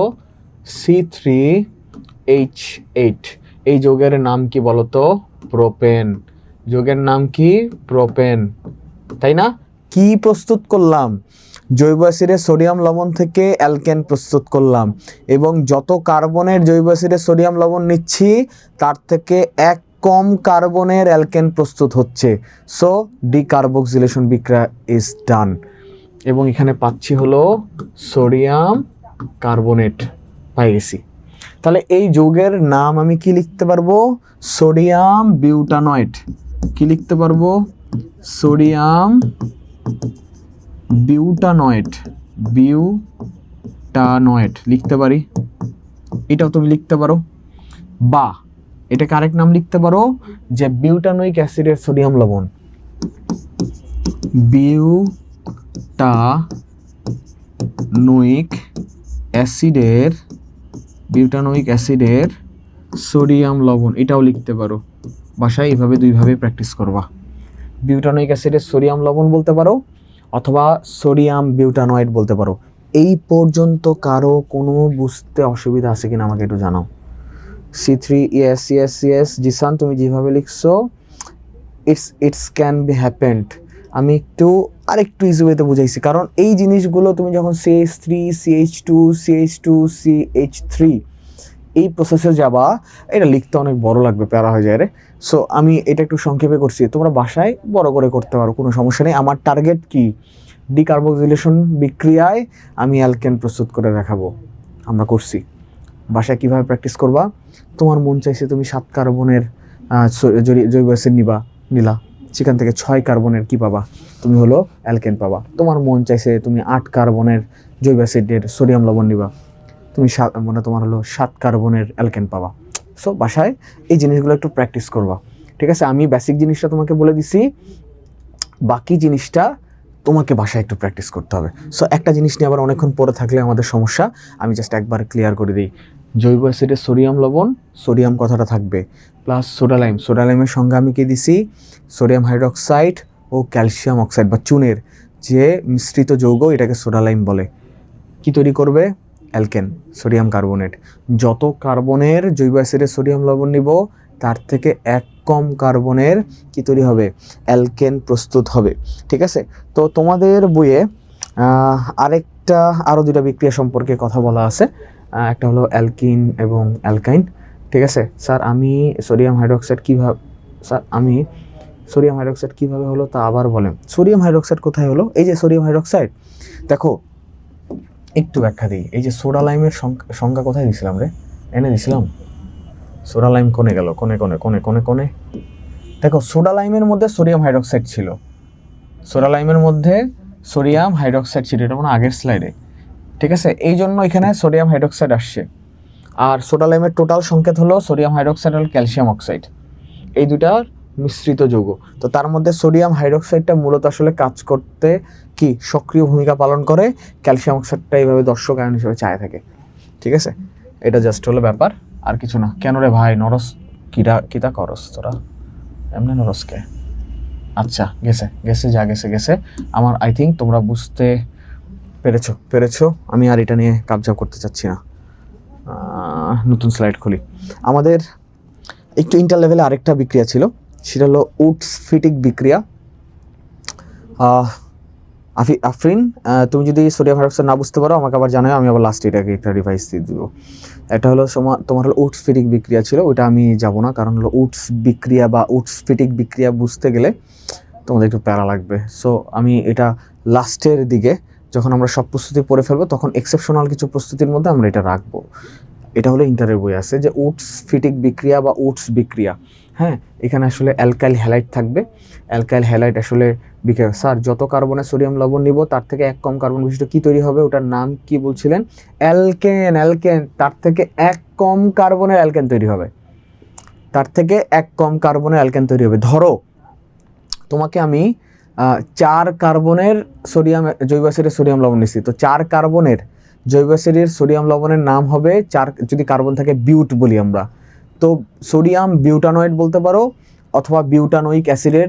Speaker 1: C3H8। এই যৌগের নাম কি বলো তো, প্রোপেন। যৌগের নাম কি, প্রোপেন, তাই না। কি প্রস্তুত করলাম, জৈব অ্যাসিডের সোডিয়াম লবণ থেকে অ্যালকেন প্রস্তুত করলাম, এবং যত কার্বনের জৈব অ্যাসিডের সোডিয়াম লবণ নিচ্ছি তার থেকে এক কম কার্বনের অ্যালকেন প্রস্তুত হচ্ছে। সো ডিকার্বক্সিলেশন বিক্রিয়া ইজ ডান। এবং এখানে পাচ্ছি হলো সোডিয়াম কার্বনেট, পাই গেছি। তাহলে এই যৌগের নাম আমি কি লিখতে পারবো? সোডিয়াম বিউটানয়েড। কি লিখতে পারবো? সোডিয়াম বিউটানয়েড, বিউটানয়েড লিখতে পারি। এটাও তুমি লিখতে পারো, বা এটাকে আরেক নাম লিখতে পারো যে বিউটানোইক অ্যাসিডের সোডিয়াম লবণ, বিউটানোইক অ্যাসিডের সোডিয়াম লবণ, এটাও লিখতে পারো। বাসায় এইভাবে দুইভাবে প্র্যাকটিস করবা। বিউটানোইক অ্যাসিডের সোডিয়াম লবণ বলতে পারো অথবা সোডিয়াম বিউটানয়েড বলতে পারো। এই পর্যন্ত কারো কোনো বুঝতে অসুবিধা আছে কিনা আমাকে একটু জানাও। C3 yes yes yes Jisan, তুমি যেভাবে লিখছো ইটস ক্যান বি হ্যাপেন্ড। আমি আরেকটু ইজি ওয়েতে বুঝাইছি, কারণ এই জিনিসগুলো তুমি যখন CH3 CH2 CH2 CH3 এই প্রসেসে যাবা, এটা লিখতে অনেক বড় লাগবে, প্যারা হয়ে যায় রে। সো আমি এটা একটু সংক্ষেপে করছি, তোমরা বাসায় বড় করে করতে পারো, কোনো সমস্যা নেই। আমার টার্গেট কি? ডিকার্বক্সিলেশন বিক্রিয়ায় আমি অ্যালকেন প্রস্তুত করে দেখাবো। আমরা করছি। বাসায় কিভাবে প্র্যাকটিস করবা? তোমার মন চাইছে তুমি 7 কার্বনের জৈব অ্যাসিড নিলা, সেখান থেকে 6 কার্বনের কি পাবা? তুমি হলো অ্যালকেন পাবা। তোমার মন চাইছে তুমি 8 কার্বনের জৈব অ্যাসিডের সোডিয়াম লবণ নিবা, তুমি তোমার হলো 7 কার্বনের অ্যালকেন পাবা। সো বাসায় এই জিনিসগুলো একটু প্র্যাকটিস করবা, ঠিক আছে? আমি বেসিক জিনিসটা তোমাকে বলে দিছি, বাকি জিনিসটা তোমাকে বাসায় একটু প্র্যাকটিস করতে হবে। সো একটা জিনিস নিয়ে আবার অনেকক্ষণ পরে থাকলে আমাদের সমস্যা, আমি জাস্ট একবার ক্লিয়ার করে দিই। জৈব অ্যাসিডের সোডিয়াম লবণ, সোডিয়াম কথাটা থাকবে, প্লাস সোডা লাইমের সঙ্গে আমি কি দিছি? সোডিয়াম হাইড্রোক্সাইড ও ক্যালসিয়াম অক্সাইড বা চুনের যে মিশ্রিত যৌগ, এটাকে সোডা লাইম বলে। কি তৈরি করবে? Alkane, sodium carbonate. যত কার্বনের জৈব অ্যাসিডের সোডিয়াম লবণ নিব, তার থেকে 1 কম কার্বনের কি তৈরি হবে? অ্যালকেন প্রস্তুত হবে, ঠিক আছে? তো তোমাদের বইয়ে আরও 2টা বিক্রিয়া সম্পর্কে কথা বলা আছে। একটা হলো অ্যালকিন এবং অ্যালকাইন, ঠিক আছে? স্যার আমি সোডিয়াম হাইড্রোক্সাইড কীভাবে হলো তা আবার বলেন। সোডিয়াম হাইড্রোক্সাইড কোথায় হলো? এই যে সোডিয়াম হাইড্রোক্সাইড, দেখো একটু ব্যাখ্যা দিই। এই যে সোডা লাইমের সংখ্যা কোথায় দিয়েছিলাম রে? এনে দিয়েছিলাম। সোডা লাইম কোনে গেল? কোনে। দেখো সোডা লাইমের মধ্যে সোডিয়াম হাইড্রোক্সাইড ছিল, এটা মানে আগের স্লাইডে, ঠিক আছে? এই জন্য এখানে সোডিয়াম হাইড্রোক্সাইড আসছে। আর সোডা লাইমের টোটাল সংকেত হলো সোডিয়াম হাইড্রোক্সাইড আর ক্যালসিয়াম অক্সাইড, এই দুটার মিশ্রিত যৌগ। তো তার মধ্যে সোডিয়াম হাইড্রোক্সাইডটা মূলত আসলে কাজ করতে কি সক্রিয় ভূমিকা পালন করে, ক্যালসিয়াম অক্সাইডটা এইভাবে দর্শক আয়ন হিসেবে চায় থাকে, ঠিক আছে? এটা জাস্ট হলো ব্যাপার, আর কিছু না। কেন রে ভাই নরস কিটা করস তোরা এমনি নরসকে? আচ্ছা গেছে আমার। আই থিঙ্ক তোমরা বুঝতে পেরেছো। আমি আর এটা নিয়ে কাবজাব করতে চাচ্ছি না। নতুন স্লাইড খুলি। আমাদের একটু ইন্টার লেভেলে আরেকটা বিক্রিয়া ছিল, সেটা হলো উডস-ফিটিক বিক্রিয়া। আফরিন, তুমি যদি সোডিয়াম হাইড্রোক্সাইড না বুঝতে পারো আমাকে আবার জানাও, আমি আবার লাস্টে এটাকে একটা রিভাইজ দিয়ে দেবো। এটা হলো তোমার হলো উডস-ফিটিক বিক্রিয়া ছিল, ওইটা আমি যাব না, কারণ হলো উডস বিক্রিয়া বা উডস-ফিটিক বিক্রিয়া বুঝতে গেলে তোমাদের একটু প্যারা লাগবে। সো আমি এটা লাস্টের দিকে যখন আমরা সব প্রস্তুতি পড়ে ফেলবো, তখন এক্সেপশনাল কিছু প্রস্তুতির মধ্যে আমরা এটা রাখবো। এটা হলো ইন্টারের বই আছে যে উডস-ফিটিক বিক্রিয়া বা উডস বিক্রিয়া। হ্যাঁ, এখানে আসলে অ্যালকাইল হ্যালাইড থাকবে। অ্যালকাইল হ্যালাইড আসলে বিক্রিয়া, স্যার যত কার্বনে সোডিয়াম লবণ নিব তার থেকে 1 কম কার্বন বিশিষ্ট কি তৈরি হবে? ওটার নাম কি বলছিলেন? অ্যালকেন। তার থেকে 1 কম কার্বনের অ্যালকেন তৈরি হবে। ধরো তোমাকে আমি 4 কার্বনের জৈব অ্যাসিডের সোডিয়াম লবণ নিচ্ছি, তো 4 কার্বনের জৈব অ্যাসিডের সোডিয়াম লবণের নাম হবে 4, যদি কার্বন থাকে বিউট বলি আমরা, তো সোডিয়াম বিউটানয়েড বলতে পারো অথবা বিউটানোইক অ্যাসিডের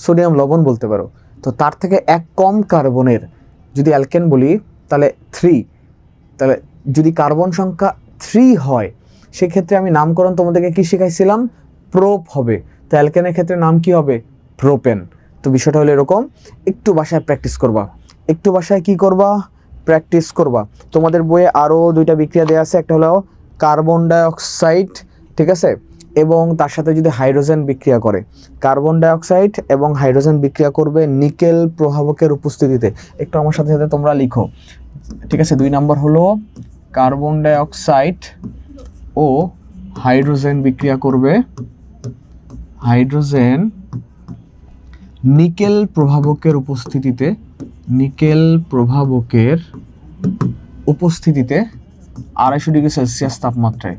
Speaker 1: সোডিয়াম লবণ বলতে পারো। তো তার থেকে 1 কম কার্বনের যদি অ্যালকেন বলি তাহলে 3, তাহলে যদি কার্বন সংখ্যা 3 হয় সেক্ষেত্রে আমি নামকরণ তোমাদেরকে কি শেখাইছিলাম? প্রোপ হবে। তো অ্যালকেনের ক্ষেত্রে নাম কি হবে? প্রোপেন। তো বিষয়টা হলো এরকম, একটু বাসায় প্র্যাকটিস করবা। তোমাদের বইয়ে আরও 2টা বিক্রিয়া দেওয়া আছে, একটা হলো কার্বন ডাইঅক্সাইড, ঠিক আছে, এবং তার সাথে যদি হাইড্রোজেন বিক্রিয়া করে, কার্বন ডাইঅক্সাইড এবং হাইড্রোজেন বিক্রিয়া করবে নিকেল প্রভাবকের উপস্থিতিতে। একটু আমার সাথে তোমরা লিখো, ঠিক আছে? 2 নম্বর হলো কার্বন ডাইঅক্সাইড ও হাইড্রোজেন বিক্রিয়া করবে, হাইড্রোজেন নিকেল প্রভাবকের উপস্থিতিতে, নিকেল প্রভাবকের উপস্থিতিতে 250 ডিগ্রি সেলসিয়াস তাপমাত্রায়,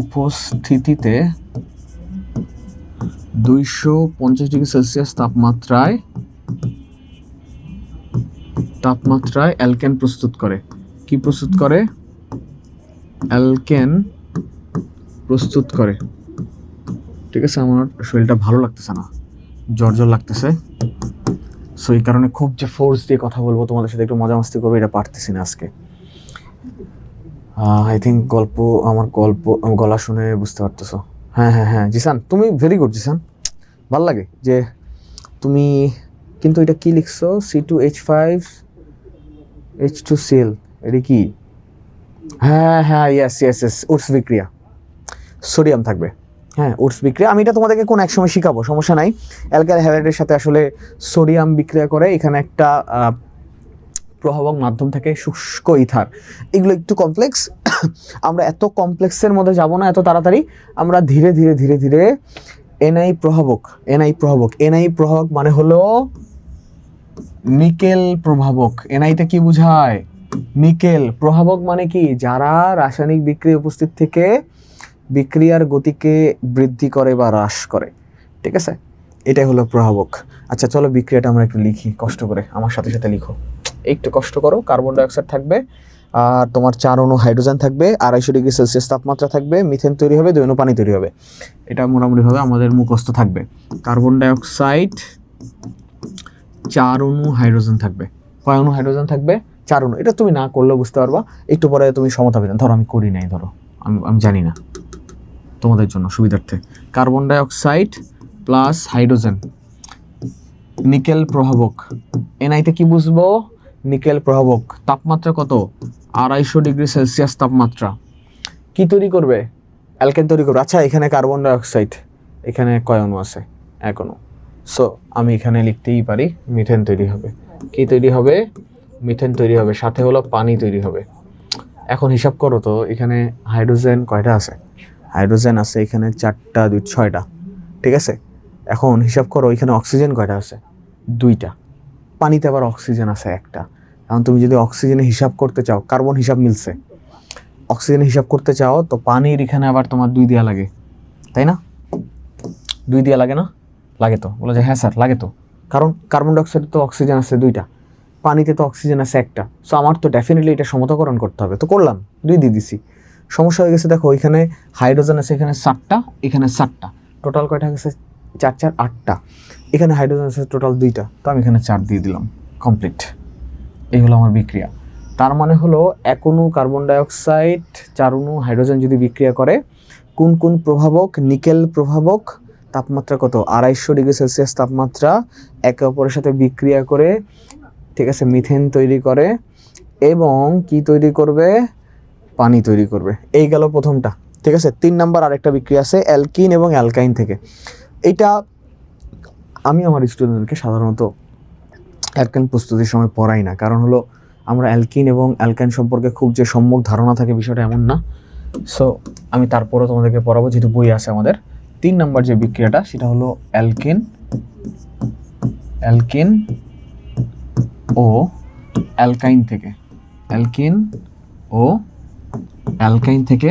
Speaker 1: উপস্থিতিতে 250 ডিগ্রি সেলসিয়াস তাপমাত্রায় অ্যালকেন প্রস্তুত করে। কি প্রস্তুত করে? অ্যালকেন প্রস্তুত করে। ঠিক আছে, আমার শরীরটা ভালো লাগতেছে না, জ্বর জ্বর লাগতেছে, সো এই কারণে খুব যে ফোর্স দিয়ে কথা বলবো, তোমাদের সাথে একটু মজা মাস্তি করবো, এটা পারতেছি না আজকে। আই থিঙ্ক আমার গলা শুনে বুঝতে পারতেছো। হ্যাঁ হ্যাঁ হ্যাঁ জিসান, তুমি ভেরি গুড জিসান, ভাল লাগে যে তুমি, কিন্তু এটা কি লিখছো? C2H5H2Cl, এটা কি? হ্যাঁ হ্যাঁ ইয়েস ইয়েস ইয়েস, উটস বিক্রিয়া, সোডিয়াম থাকবে। হ্যাঁ উটস বিক্রিয়া, আমি এটা তোমাদেরকে কোন এক সময় শিখাবো, সমস্যা নাই। অ্যালকাইল হ্যালাইডের সাথে আসলে সোডিয়াম বিক্রিয়া করে, এখানে একটা প্রভাবক মাধ্যম থাকে শুষ্ক ইথার। এগুলো একটু কমপ্লেক্স, আমরা এত কমপ্লেক্সের মধ্যে যাব না এত তাড়াতাড়ি, আমরা ধীরে ধীরে ধীরে ধীরে এনআই প্রভাবক মানে হলো নিকেল প্রভাবক। এনআইতে কি বোঝায়? নিকেল। প্রভাবক মানে কি? যারা রাসায়নিক বিক্রিয়া উপস্থিত থেকে বিক্রিয়ার গতিকে বৃদ্ধি করে বা হ্রাস করে। ঠিক আছে, এটাই হলো প্রভাবক। আচ্ছা চলো বিক্রিয়াটা আমরা একটু লিখি কষ্ট করে, আমার সাথে সাথে লিখো, একটু কষ্ট করো। কার্বন ডাইঅক্সাইড থাকবে, আর তোমার 4 অণু হাইড্রোজেন থাকবে, 250 ডিগ্রি সেলসিয়াস তাপমাত্রা থাকবে, মিথেন তৈরি হবে, 2 অণু পানি তৈরি হবে। এটা মোটামুটিভাবে আমাদের মুখস্থ থাকবে। কার্বন ডাইঅক্সাইড, 4 অণু হাইড্রোজেন থাকবে। কয় অণু হাইড্রোজেন থাকবে? 4 অণু। এটা তুমি না করলেও বুঝতে পারবা, একটু পরে তুমি সমতা পেতেন। ধরো আমি করি নাই, ধরো আমি জানি না, তোমাদের জন্য সুবিধার্থে। Carbon dioxide plus hydrogen, nickel প্রভাবক। এনআইতে কি বুঝবো? নিকেল প্রভাবক। তাপমাত্রা কত? 250 ডিগ্রি সেলসিয়াস তাপমাত্রা। কি তৈরি করবে? অ্যালকেন তৈরি করবে। আচ্ছা এখানে কার্বন ডাইঅক্সাইড, এখানে কয় অণু আছে? 1 অণু। সো আমি এখানে লিখতেই পারি মিথেন তৈরি হবে। কি তৈরি হবে? মিথেন তৈরি হবে, সাথে হলো পানি তৈরি হবে। এখন হিসাব করো তো, এখানে হাইড্রোজেন কয়টা আছে? হাইড্রোজেন আছে এখানে 4টা, 2 6টা। ঠিক আছে, এখন হিসাব করো এখানে অক্সিজেন কয়টা আছে? 2টা। পানিতে আবার অক্সিজেন আছে 1টা। এখন তুমি যদি অক্সিজেনের হিসাব করতে চাও, কার্বন হিসাব মিলছে, অক্সিজেনের হিসাব করতে চাও তো পানির এখানে আবার তোমার 2 দেওয়া লাগে, তাই না? 2 দেওয়া লাগে না? লাগে তো? বলো যে হ্যাঁ স্যার লাগে তো, কারণ কার্বন ডাইঅক্সাইডে তো অক্সিজেন আছে 2টা, পানিতে তো অক্সিজেন আছে 1টা। সো আমার তো ডেফিনেটলি এটা সমতাকরণ করতে হবে, তো করলাম, 2 দিয়ে দিছি। সমস্যা হয়ে গেছে, দেখো এখানে হাইড্রোজেন আছে এখানে 7টা, এখানে 7টা, টোটাল কয়টা গেছে? 4 4 8টা। এখানে হাইড্রোজেন আছে টোটাল 2টা, তো আমি এখানে 4 দিয়ে দিলাম, কমপ্লিট। এই হলো আমার বিক্রিয়া। তার মানে হলো 1 অণু কার্বন ডাইঅক্সাইড, 4 অণু হাইড্রোজেন যদি বিক্রিয়া করে, কোন কোন প্রভাবক? নিকেল প্রভাবক। তাপমাত্রা কত? 250 ডিগ্রি সেলসিয়াস তাপমাত্রা, একে অপরের সাথে বিক্রিয়া করে, ঠিক আছে, মিথেন তৈরি করে, এবং কি তৈরি করবে? পানি তৈরি করবে। এই গেল প্রথমটা। ঠিক আছে, 3 নাম্বার আরেকটা বিক্রিয়া আছে অ্যালকিন এবং অ্যালকাইন থেকে। এটা আমি আমার স্টুডেন্টদেরকে সাধারণত অ্যালকাইন প্রস্তুতির সময় পড়াই না, কারণ হলো আমরা অ্যালকিন এবং অ্যালকাইন সম্পর্কে খুব যে সম্যক ধারণা থাকে বিষয়টা এমন না। সো আমি তারপরেও তোমাদেরকে পড়াবো, যেহেতু বই আছে আমাদের। 3 নাম্বার যে বিক্রিয়াটা সেটা হলো অ্যালকিন ও অ্যালকাইন থেকে। অ্যালকিন ও অ্যালকাইন থেকে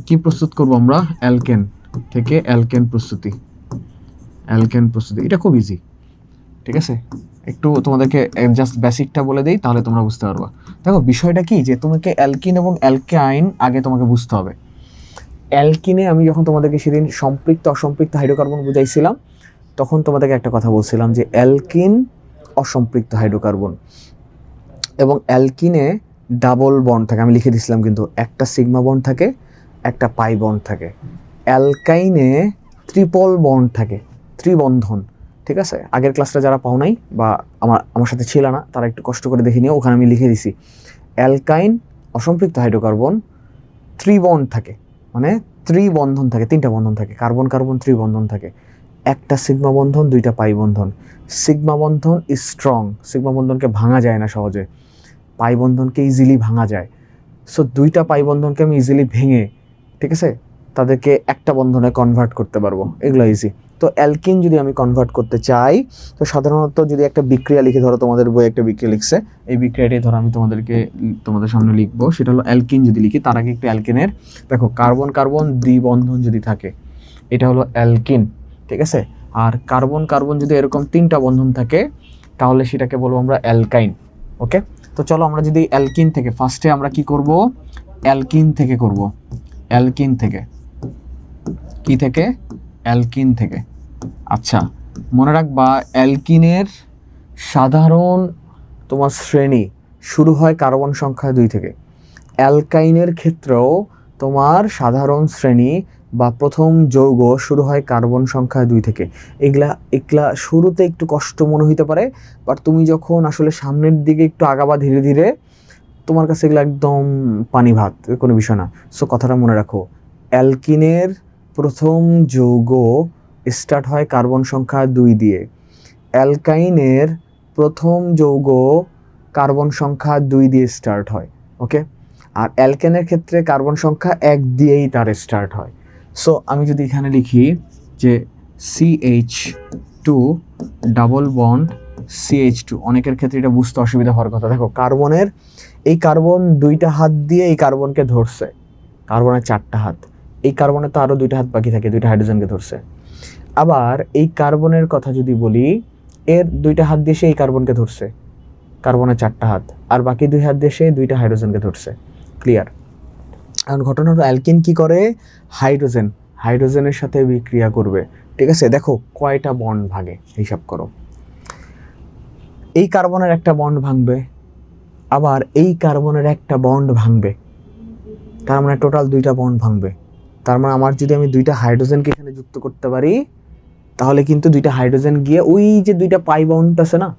Speaker 1: কি প্রস্তুত করব আমরা? অ্যালকেন থেকে অ্যালকেন প্রস্তুতি। এটা খুব ইজি। ঠিক আছে, একটু তোমাদেরকে জাস্ট বেসিকটা বলে দেই, তাহলে তোমরা বুঝতে পারবা। দেখো বিষয়টা কি, যে তোমাকে অ্যালকিন এবং অ্যালকাইন আগে তোমাকে বুঝতে হবে। অ্যালকিনে আমি যখন তোমাদেরকে সেদিন সম্পৃক্ত অসম্পৃক্ত হাইড্রোকার্বন বুঝাইছিলাম, তখন তোমাদেরকে একটা কথা বলছিলাম যে অ্যালকিন অসম্পৃক্ত হাইড্রোকার্বন, এবং অ্যালকিনে ডাবল বন্ড থাকে, আমি লিখে দিয়েছিলাম কিন্তু, একটা সিগমা বন্ড থাকে, একটা পাই বন্ড থাকে। অ্যালকাইনে ট্রিপল বন্ড থাকে, ত্রিবন্ধন। ঠিক আছে, আগের ক্লাসটা যারা পাও নাই বা আমার সাথে ছিল না, তারা একটু কষ্ট করে দেখে নিও, ওখানে আমি লিখে দিছি অ্যালকাইন অসম্পৃক্ত হাইড্রোকার্বন ত্রিবন্ড থাকে, মানে ত্রিবন্ধন থাকে, 3টা বন্ধন থাকে, কার্বন কার্বন ত্রিবন্ধন থাকে, একটা সিগমা বন্ধন, 2টা পাই বন্ধন। সিগমা বন্ধন স্ট্রং, সিগমা বন্ধনকে ভাঙা যায় না সহজে, পাই বন্ধনকে ইজিলি ভাঙা যায়। সো 2টা পাই বন্ধনকে আমি ইজিলি ভেঙে ঠিক আছে, তাদেরকে একটা বন্ধনে কনভার্ট করতে পারবো, এগুলো ইজি। তো অ্যালকিন যদি আমি কনভার্ট করতে চাই, তো সাধারণত যদি একটা বিক্রিয়া লিখে, ধরো তোমাদের বই একটা বিক্রিয়া লিখছে, এই বিক্রিয়াটি ধরো আমি তোমাদের সামনে লিখবো, সেটা হলো অ্যালকিন যদি লিখি, তার আগে একটু অ্যালকিনের দেখো কার্বন কার্বন দ্বিবন্ধন যদি থাকে, এটা হলো অ্যালকিন, ঠিক আছে। আর কার্বন কার্বন যদি এরকম 3টা বন্ধন থাকে, তাহলে সেটাকে বলবো আমরা অ্যালকাইন। ওকে, তো চলো আমরা যদি অ্যালকিন থেকে ফার্স্টে আমরা কি করব, অ্যালকিন থেকে করব, অ্যালকিন থেকে, কি থেকে, অ্যালকিন থেকে। আচ্ছা, মনে রাখবা অ্যালকিনের সাধারণ তোমার শ্রেণী শুরু হয় কার্বন সংখ্যা 2 থেকে। অ্যালকাইনের ক্ষেত্রেও তোমার সাধারণ শ্রেণী বা প্রথম যৌগ শুরু হয় কার্বন সংখ্যা 2 থেকে। এগুলা শুরুতে একটু কষ্ট মনে হইতে পারে, বাট তুমি যখন আসলে সামনের দিকে একটু আগাবা ধীরে ধীরে, তোমার কাছে এগুলো একদম পানি ভাত, কোনো বিষয় না। সো কথাটা মনে রাখো, অ্যালকিনের প্রথম যৌগ স্টার্ট হয় কার্বন সংখ্যা 2 দিয়ে, অ্যালকাইনের প্রথম যৌগ কার্বন সংখ্যা 2 দিয়ে স্টার্ট হয়। ওকে, আর অ্যালকেনের ক্ষেত্রে কার্বন সংখ্যা 1 দিয়েই তার স্টার্ট হয়। সো আমি যদি এখানে লিখি যে CH2 ডাবল বন্ড CH2, অনেকের ক্ষেত্রে এটা বুঝতে অসুবিধা হওয়ার কথা। দেখো কার্বনের এই কার্বন 2টা হাত দিয়ে এই কার্বনকে ধরছে, কার্বনের 4টা হাত, এই কার্বনে তো আরও 2টা হাত বাকি থাকে, 2টা হাইড্রোজেনকে ধরছে। আবার এই কার্বনের কথা যদি বলি, এর 2টা হাত দিয়ে সে এই কার্বনকে ধরছে, কার্বনের 4টা হাত, আর বাকি 2 হাত দিয়ে সে 2টা হাইড্রোজেনকে ধরছে। ক্লিয়ার? এখন ঘটনা হলো অ্যালকিন কি করে, হাইড্রোজেনের সাথে বিক্রিয়া করবে, ঠিক আছে। দেখো কয়টা বন্ড ভাঙে হিসাব করো, এই কার্বনের একটা বন্ড ভাঙবে, আবার এই কার্বনের একটা বন্ড ভাঙবে, তার মানে টোটাল 2টা বন্ড ভাঙবে। তার মানে আমার যদি আমি 2টা হাইড্রোজেনকে এখানে যুক্ত করতে পারি, তাহলে কিন্তু 2টা হাইড্রোজেন গিয়ে ওই যে 2টা পাই বন্ড আছে না,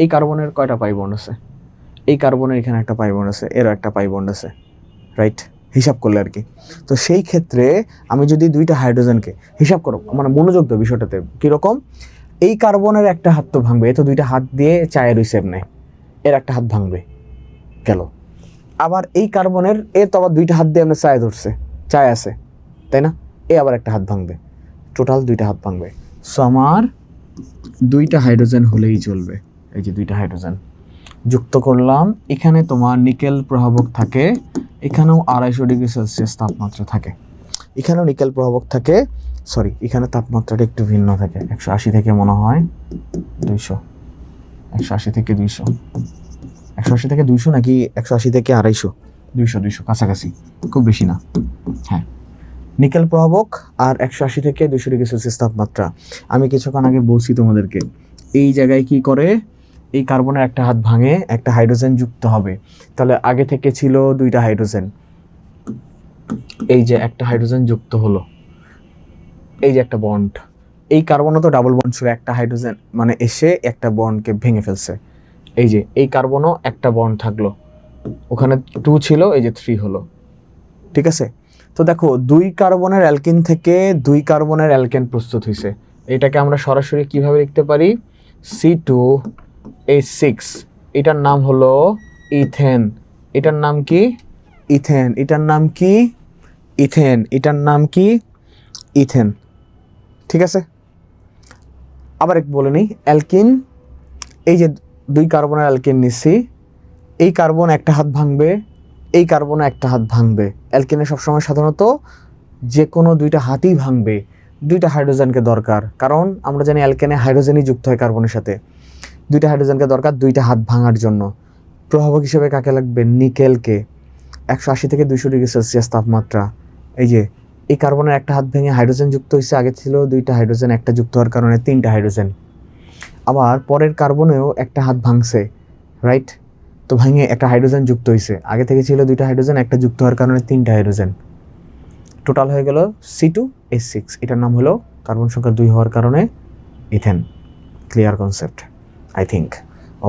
Speaker 1: এই কার্বনের কয়টা পাই বন্ড আছে, এই কার্বনের এখানে একটা পাই বন্ড আছে, এরও একটা পাই বন্ড আছে, রাইট, হিসাব করলে আর কি। তো সেই ক্ষেত্রে আমি যদি 2টা হাইড্রোজেনকে হিসাব করো, মানে মনোযোগ দাও বিষয়টাতে, কীরকম, এই কার্বনের একটা হাত তো ভাঙবে, এ তো 2টা হাত দিয়ে চায়ের ওই সেপ নেয়, এর একটা হাত ভাঙবে গেল। আবার এই কার্বনের এর তো আবার 2টা হাত দিয়ে আমরা চায় ধরছে, চায় আছে, তাই না, এ আবার একটা হাত ভাঙবে, টোটাল 2টা হাত ভাঙবে। সো আমার 2টা হাইড্রোজেন হলেই চলবে, এই যে 2টা হাইড্রোজেন যুক্ত করলাম। এখানে তোমার নিকেল প্রভাবক থাকে, এখানেও 250 ডিগ্রি সেলসিয়াস তাপমাত্রা থাকে, এখানেও নিকেল প্রভাবক থাকে, সরি এখানে তাপমাত্রাটা একটু ভিন্ন থাকে, 180 থেকে মনে হয় 200, 180 থেকে 200, 180 থেকে 200 নাকি 180 থেকে 250, 200 কাছাকাছি, খুব বেশি না। হ্যাঁ, নিকেল প্রভাবক আর 180 থেকে 200 ডিগ্রি সেলসিয়াস তাপমাত্রা। আমি কিছুক্ষণ আগে বলছি তোমাদেরকে, এই জায়গায় কি করে, এই কার্বনের একটা হাত ভাঙে, একটা হাইড্রোজেন যুক্ত হবে, তাহলে আগে থেকে ছিল 2টা হাইড্রোজেন, এই যে একটা হাইড্রোজেন যুক্ত হলো, এই যে একটা বন্ড, এই কার্বনও তো ডাবল বন্ড ছিল, একটা হাইড্রোজেন মানে এসে একটা বন্ডকে ভেঙে ফেলছে, এই যে এই কার্বনও একটা বন্ড থাকলো, ওখানে 2 ছিল, এই যে 3 হলো, ঠিক আছে। তো দেখো 2 কার্বনের অ্যালকিন থেকে 2 কার্বনের অ্যালকেন প্রস্তুত হয়েছে। এটাকে আমরা সরাসরি কিভাবে লিখতে পারি, C2H6, এটার নাম হলো ইথেন, এটার নাম কি, ইথেন, এটার নাম কি, ইথেন, এটার নাম কি, ইথেন, ঠিক আছে। আবার এক বলে নিই, অ্যালকিন, এই যে 2 কার্বনের অ্যালকিন নিচ্ছি, এই কার্বন একটা হাত ভাঙবে, এই কার্বনে একটা হাত ভাঙবে। অ্যালকিনে সবসময় সাধারণত যে কোনো 2টা হাতই ভাঙবে, 2টা হাইড্রোজেনকে দরকার, কারণ আমরা জানি অ্যালকেনে হাইড্রোজেনই যুক্ত হয় কার্বনের সাথে, 2টা হাইড্রোজেনকে দরকার 2টা হাত ভাঙার জন্য। প্রভাবক হিসেবে কাকে লাগবে, নিকেলকে, 180 থেকে 200 ডিগ্রি সেলসিয়াস তাপমাত্রা। এই যে এই কার্বনের একটা হাত ভেঙে হাইড্রোজেন যুক্ত হয়েছে, আগে ছিল 2টা হাইড্রোজেন, একটা যুক্ত হওয়ার কারণে 3টা হাইড্রোজেন। আবার পরের কার্বনেও একটা হাত ভাঙছে, রাইট, তো ভেঙে একটা হাইড্রোজেন যুক্ত হয়েছে, আগে থেকে ছিল 2টা হাইড্রোজেন, একটা যুক্ত হওয়ার কারণে 3টা হাইড্রোজেন, টোটাল হয়ে গেল C2H6, এটার নাম হলো কার্বন সংখ্যা 2 হওয়ার কারণে ethane. Clear concept I think,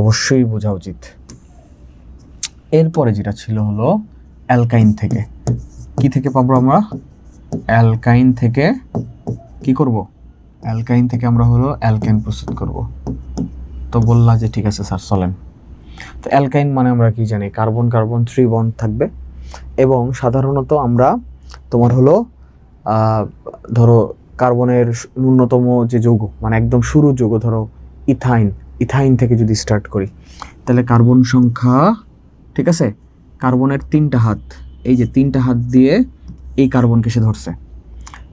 Speaker 1: অবশ্যই বোঝা উচিত। এরপরে যেটা ছিল হলো অ্যালকাইন থেকে, কি থেকে পাবো আমরা, অ্যালকাইন থেকে কি করব, অ্যালকাইন থেকে আমরা হলো অ্যালকেন প্রস্তুত করব। তো বললা যে ঠিক আছে স্যার চলেন। তো অ্যালকাইন মানে আমরা কি জানি, কার্বন কার্বন 3 বন্ড থাকবে, এবং সাধারণত আমরা তোমার হলো ধরো কার্বনের ন্যূনতম যে যৌগ, মানে একদম শুরুর যৌগ, ধরো ইথাইন থেকে যদি স্টার্ট করি, তাহলে কার্বন সংখ্যা, ঠিক আছে, কার্বনের 3টা হাত, এই যে 3টা হাত দিয়ে এই কার্বনকে সে ধরছে।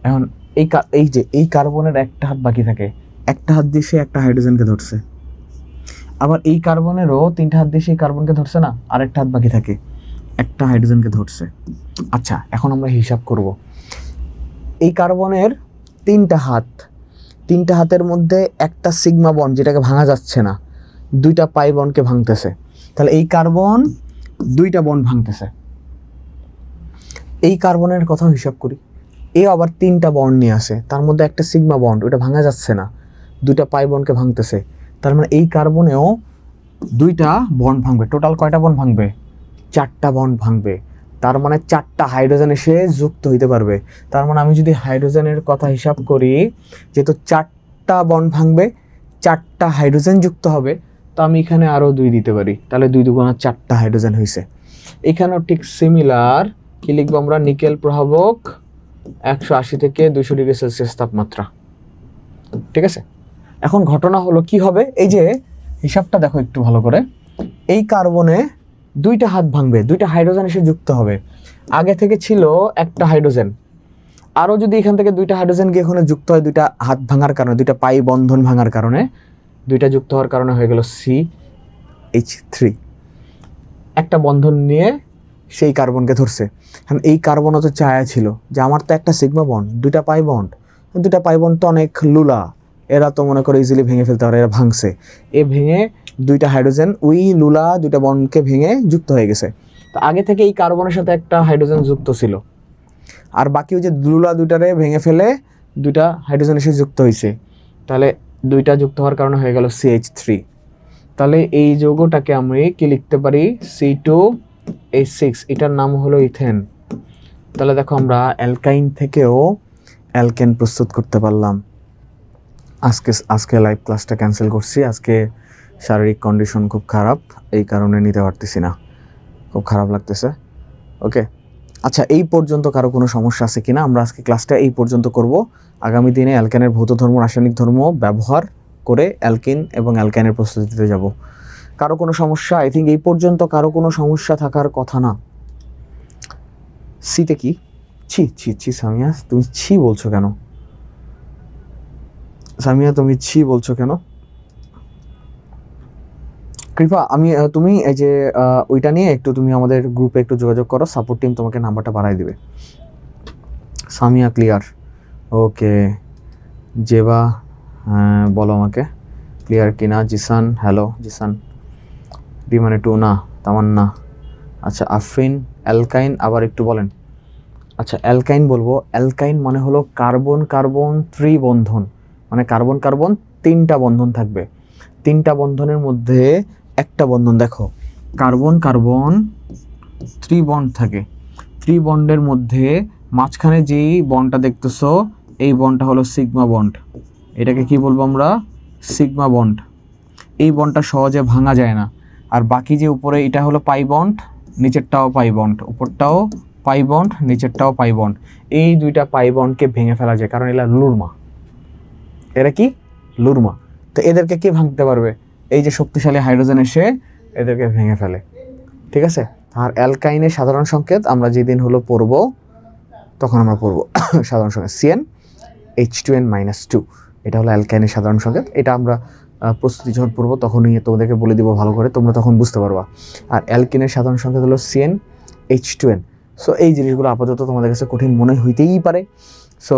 Speaker 1: এখন এই কার্বনের একটা হাত বাকি থাকে, একটা হাত দিয়ে সে একটা হাইড্রোজেনকে ধরছে। আবার এই কার্বনেরও 3টা হাত দিয়ে সেই কার্বনকে ধরছে না, আর একটা হাত বাকি থাকে, একটা হাইড্রোজেনকে ধরছে। আচ্ছা, এখন আমরা হিসাব করব। এই কার্বনের 3টা হাতের মধ্যে একটা সিগমা বন্ড যেটাকে ভাঙা যাচ্ছে না, 2টা পাই বন্ডকে ভাঙতেছে। তাহলে এই কার্বন 2টা বন্ড ভাঙতেছে। এই কার্বনের কথা হিসাব করি, এ আবার 3টা বন্ড নিয়ে আসে, তার মধ্যে একটা সিগমা বন্ড, ওটা ভাঙা যাচ্ছে না, 2টা পাই বন্ডকে ভাঙতেছে। তার মানে এই কার্বনেও 2টা বন্ড ভাঙবে। টোটাল কয়টা বন্ড ভাঙবে? 4টা বন্ড ভাঙবে। তার মানে 4টা হাইড্রোজেন এসে যুক্ত হইতে পারবে। তার মানে আমি যদি হাইড্রোজেনের কথা হিসাব করি, যেহেতু 4টা বন্ড ভাঙবে, 4টা হাইড্রোজেন যুক্ত হবে, তো আমি এখানে আরও 2 দিতে পারি, তাহলে 2 দুগুণা 4টা হাইড্রোজেন হয়েছে। এখানেও ঠিক সিমিলার, কি লিখবো আমরা? নিকেল প্রভাবক 180 থেকে 200 ডিগ্রি সেলসিয়াস তাপমাত্রা, ঠিক আছে। এখন ঘটনা হলো কি হবে, এই যে হিসাবটা দেখো একটু ভালো করে, এই কার্বনে 2টা হাত ভাঙবে, 2টা হাইড্রোজেন এসে যুক্ত হবে। আগে থেকে ছিল একটা হাইড্রোজেন, আরও যদি এখান থেকে 2টা হাইড্রোজেন গিয়ে এখানে যুক্ত হয়, 2টা হাত ভাঙার কারণে, 2টা পাই বন্ধন ভাঙার কারণে, 2টা যুক্ত হওয়ার কারণে হয়ে গেল CH3। একটা বন্ধন নিয়ে সেই কার্বনকে ধরছে। কারণ এই কার্বনও তো চায়া ছিল যে আমার তো একটা সিগমা বন্ড, 2টা পাই বন্ড, 2টা পাই বন্ড তো অনেক লুলা, এরা তো মনে করে ইজিলি ভেঙে ফেলতে পারে, এরা ভাঙছে। এ ভেঙে 2টা হাইড্রোজেন ওই লুলা 2টা বন্ডকে ভেঙে যুক্ত হয়ে গেছে। তো আগে থেকে এই কার্বনের সাথে একটা হাইড্রোজেন যুক্ত ছিল, আর বাকি ওই যে লুলা 2টারে ভেঙে ফেলে 2টা হাইড্রোজেন এসে যুক্ত হয়েছে। তাহলে 2টা যুক্ত হওয়ার কারণে হয়ে গেল CH3। তাহলে এই যৌগটাকে আমি কি লিখতে পারি? C2H6, এটার নাম হলো ইথেন। তাহলে দেখো আমরা অ্যালকাইন থেকেও অ্যালকেন প্রস্তুত করতে পারলাম। আজকে লাইভ ক্লাসটা ক্যান্সেল করছি, আজকে শারীরিক কন্ডিশন খুব খারাপ, এই কারণে নিতে পারতেছি না, খুব খারাপ লাগতেছে। ওকে, আচ্ছা, এই পর্যন্ত কারো কোনো সমস্যা আছে কিনা? আমরা আজকে ক্লাসটা এই পর্যন্ত করব। আগামী দিনে অ্যালকেনের ভৌত ধর্ম, রাসায়নিক ধর্ম ব্যবহার করে অ্যালকিন এবং অ্যালকাইনের প্রস্তুতিতে যাব। কারো কোনো সমস্যা? আই থিঙ্ক এই পর্যন্ত কারো কোনো সমস্যা থাকার কথা না। সিতে কি? ছি সামিয়া, তুমি ছি বলছো কেন? সামিয়া, তুমি ছি বলছো কেন? কৃপা, তুমি এই যে ওইটা নিয়ে একটু তুমি আমাদের গ্রুপে একটু যোগাযোগ করো, সাপোর্ট টিম তোমাকে নাম্বারটা বাড়াই দিবে। সামিয়া ক্লিয়ার? ওকে, জেবা বলো আমাকে ক্লিয়ার কিনা। জিসান, হ্যালো জিসান। বি মানে 2 না, তামান্না। আচ্ছা, আফরিন, অ্যালকাইন আবার একটু বলেন। আচ্ছা, অ্যালকাইন বলবো। অ্যালকাইন মানে হলো কার্বন কার্বন ত্রিবন্ধন, মানে কার্বন কার্বন 3টা বন্ধন থাকবে, 3টা বন্ধনের মধ্যে একটা বন্ধন, দেখো কার্বন কার্বন ত্রিবন্ড থাকে, ত্রিবন্ডের মধ্যে মাঝখানে যেই বন্ডটা দেখতেছো, এই বন্ডটা হলো সিগমা বন্ড। এটাকে কি বলবো আমরা? Sigma bond. এই বন্ডটা সহজে ভাঙা যায় না। আর বাকি যে উপরে এটা হলো পাই বন্ড, নিচেরটাও পাই বন্ড, উপরটাও পাই বন্ড, নিচেরটাও পাই বন্ড। এই 2টা পাই বন্ডকে ভেঙে ফেলা যায়, কারণ এরা লুরমা। এরা কি? লুরমা। তো এদেরকে কি ভাঙতে পারবে? এই যে শক্তিশালী হাইড্রোজেন এসে এদেরকে ভেঙে ফেলে, ঠিক আছে। আর অ্যালকাইনের সাধারণ সংকেত আমরা যেদিন হলো পড়বো, তখন আমরা পড়বো সাধারণ সংকেত CnH2n-2, এটা হলো অ্যালকাইনের সাধারণ সংকেত। এটা আমরা প্রস্তুতি যখন পড়বো তখনই তোমাদেরকে বলে দিব ভালো করে, তোমরা তখন বুঝতে পারবা। আর অ্যালকিনের সাধারণ সংকেত হলো CnH2n। সো এই জিনিসগুলো আপাতত তোমাদের কাছে কঠিন মনে হইতেই পারে। সো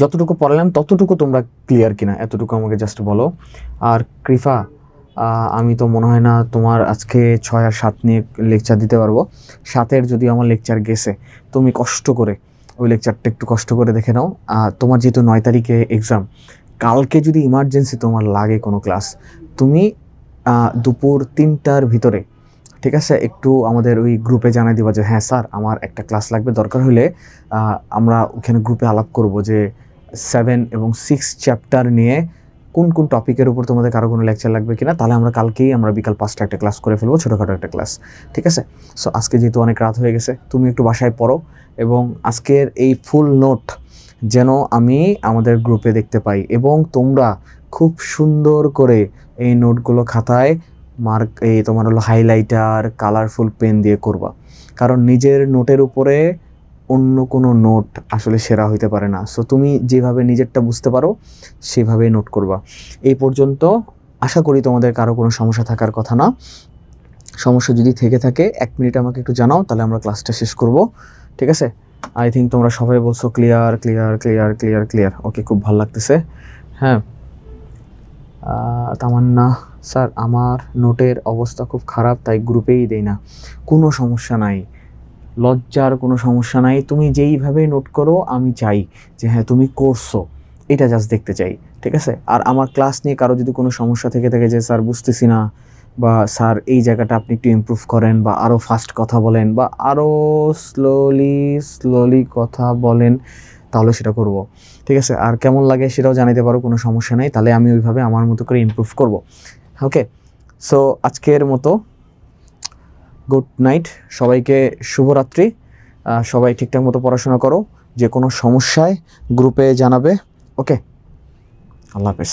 Speaker 1: যতটুকু পড়ালাম ততটুকু তোমরা ক্লিয়ার কিনা এতটুকু আমাকে জাস্ট বলো। আর কৃপা, আমি তো মনে হয় না তোমার আজকে 6 আর 7 নিয়ে লেকচার দিতে পারবো। 7-এর যদি আমার লেকচার গেছে, তুমি কষ্ট করে ওই লেকচারটা একটু কষ্ট করে দেখে নাও। তোমার যেহেতু 9 তারিখে এক্সাম, কালকে যদি ইমার্জেন্সি তোমার লাগে কোনো ক্লাস, তুমি দুপুর 3টার ভিতরে, ঠিক আছে, একটু আমাদের ওই গ্রুপে জানাই দিবা যে হ্যাঁ স্যার আমার একটা ক্লাস লাগবে, দরকার হলে আমরা ওখানে গ্রুপে আলাপ করব যে 7 এবং 6 চ্যাপ্টার নিয়ে কোন কোন টপিকের উপর তোমাদের কারো কোনো লেকচার লাগবে কিনা, তাহলে আমরা কালকেই আমরা বিকাল 5টা একটা ক্লাস করে ফেলবো, ছোটোখাটো একটা ক্লাস, ঠিক আছে? সো আজকে যেহেতু অনেক রাত হয়ে গেছে, তুমি একটু বাসায় পড়ো, এবং আজকের এই ফুল নোট যেন আমি আমাদের গ্রুপে দেখতে পাই, এবং তোমরা খুব সুন্দর করে এই নোটগুলো খাতায় এই তোমার হলো হাইলাইটার কালারফুল পেন দিয়ে করবা, কারণ নিজের নোটের উপরে অন্য কোনো নোট আসলে সেরা হইতে পারে না। সো তুমি যেভাবে নিজেরটা বুঝতে পারো সেভাবেই নোট করবা। এই পর্যন্ত আশা করি তোমাদের কারো কোনো সমস্যা থাকার কথা না। সমস্যা যদি থেকে থাকে 1 মিনিট আমাকে একটু জানাও, তাহলে আমরা ক্লাসটা শেষ করব, ঠিক আছে? আই থিঙ্ক তোমরা সবাই বলছো clear clear clear clear clear. Okay, খুব ভালো লাগতেছে। হ্যাঁ, তামান্না স্যার, আমার নোটের অবস্থা খুব খারাপ, তাই গ্রুপেই দেই না। কোনো সমস্যা নাই, লজ্জার কোনো সমস্যা নাই। তুমি যেইভাবে নোট করো আমি চাই যে হ্যাঁ তুমি করছো, এটা জাস্ট দেখতে চাই, ঠিক আছে? আর আমার ক্লাস নিয়ে কারো যদি কোনো সমস্যা থেকে থাকে যে স্যার বুঝতেছি না, বা স্যার এই জায়গাটা আপনি একটু ইমপ্রুভ করেন, বা আরও ফাস্ট কথা বলেন, বা আরও স্লোলি কথা বলেন, তাহলে সেটা করব, ঠিক আছে? আর কেমন লাগে সেটাও জানাতে পারো, কোনো সমস্যা নেই, তাহলে আমি ওইভাবে আমার মতো করে ইমপ্রুভ করব। ওকে, সো আজকের মতো গুড নাইট, সবাইকে শুভরাত্রি। সবাই ঠিকঠাক মতো পড়াশোনা করো, যে কোনো সমস্যায় গ্রুপে জানাবে। ওকে, আল্লাহ হাফেজ।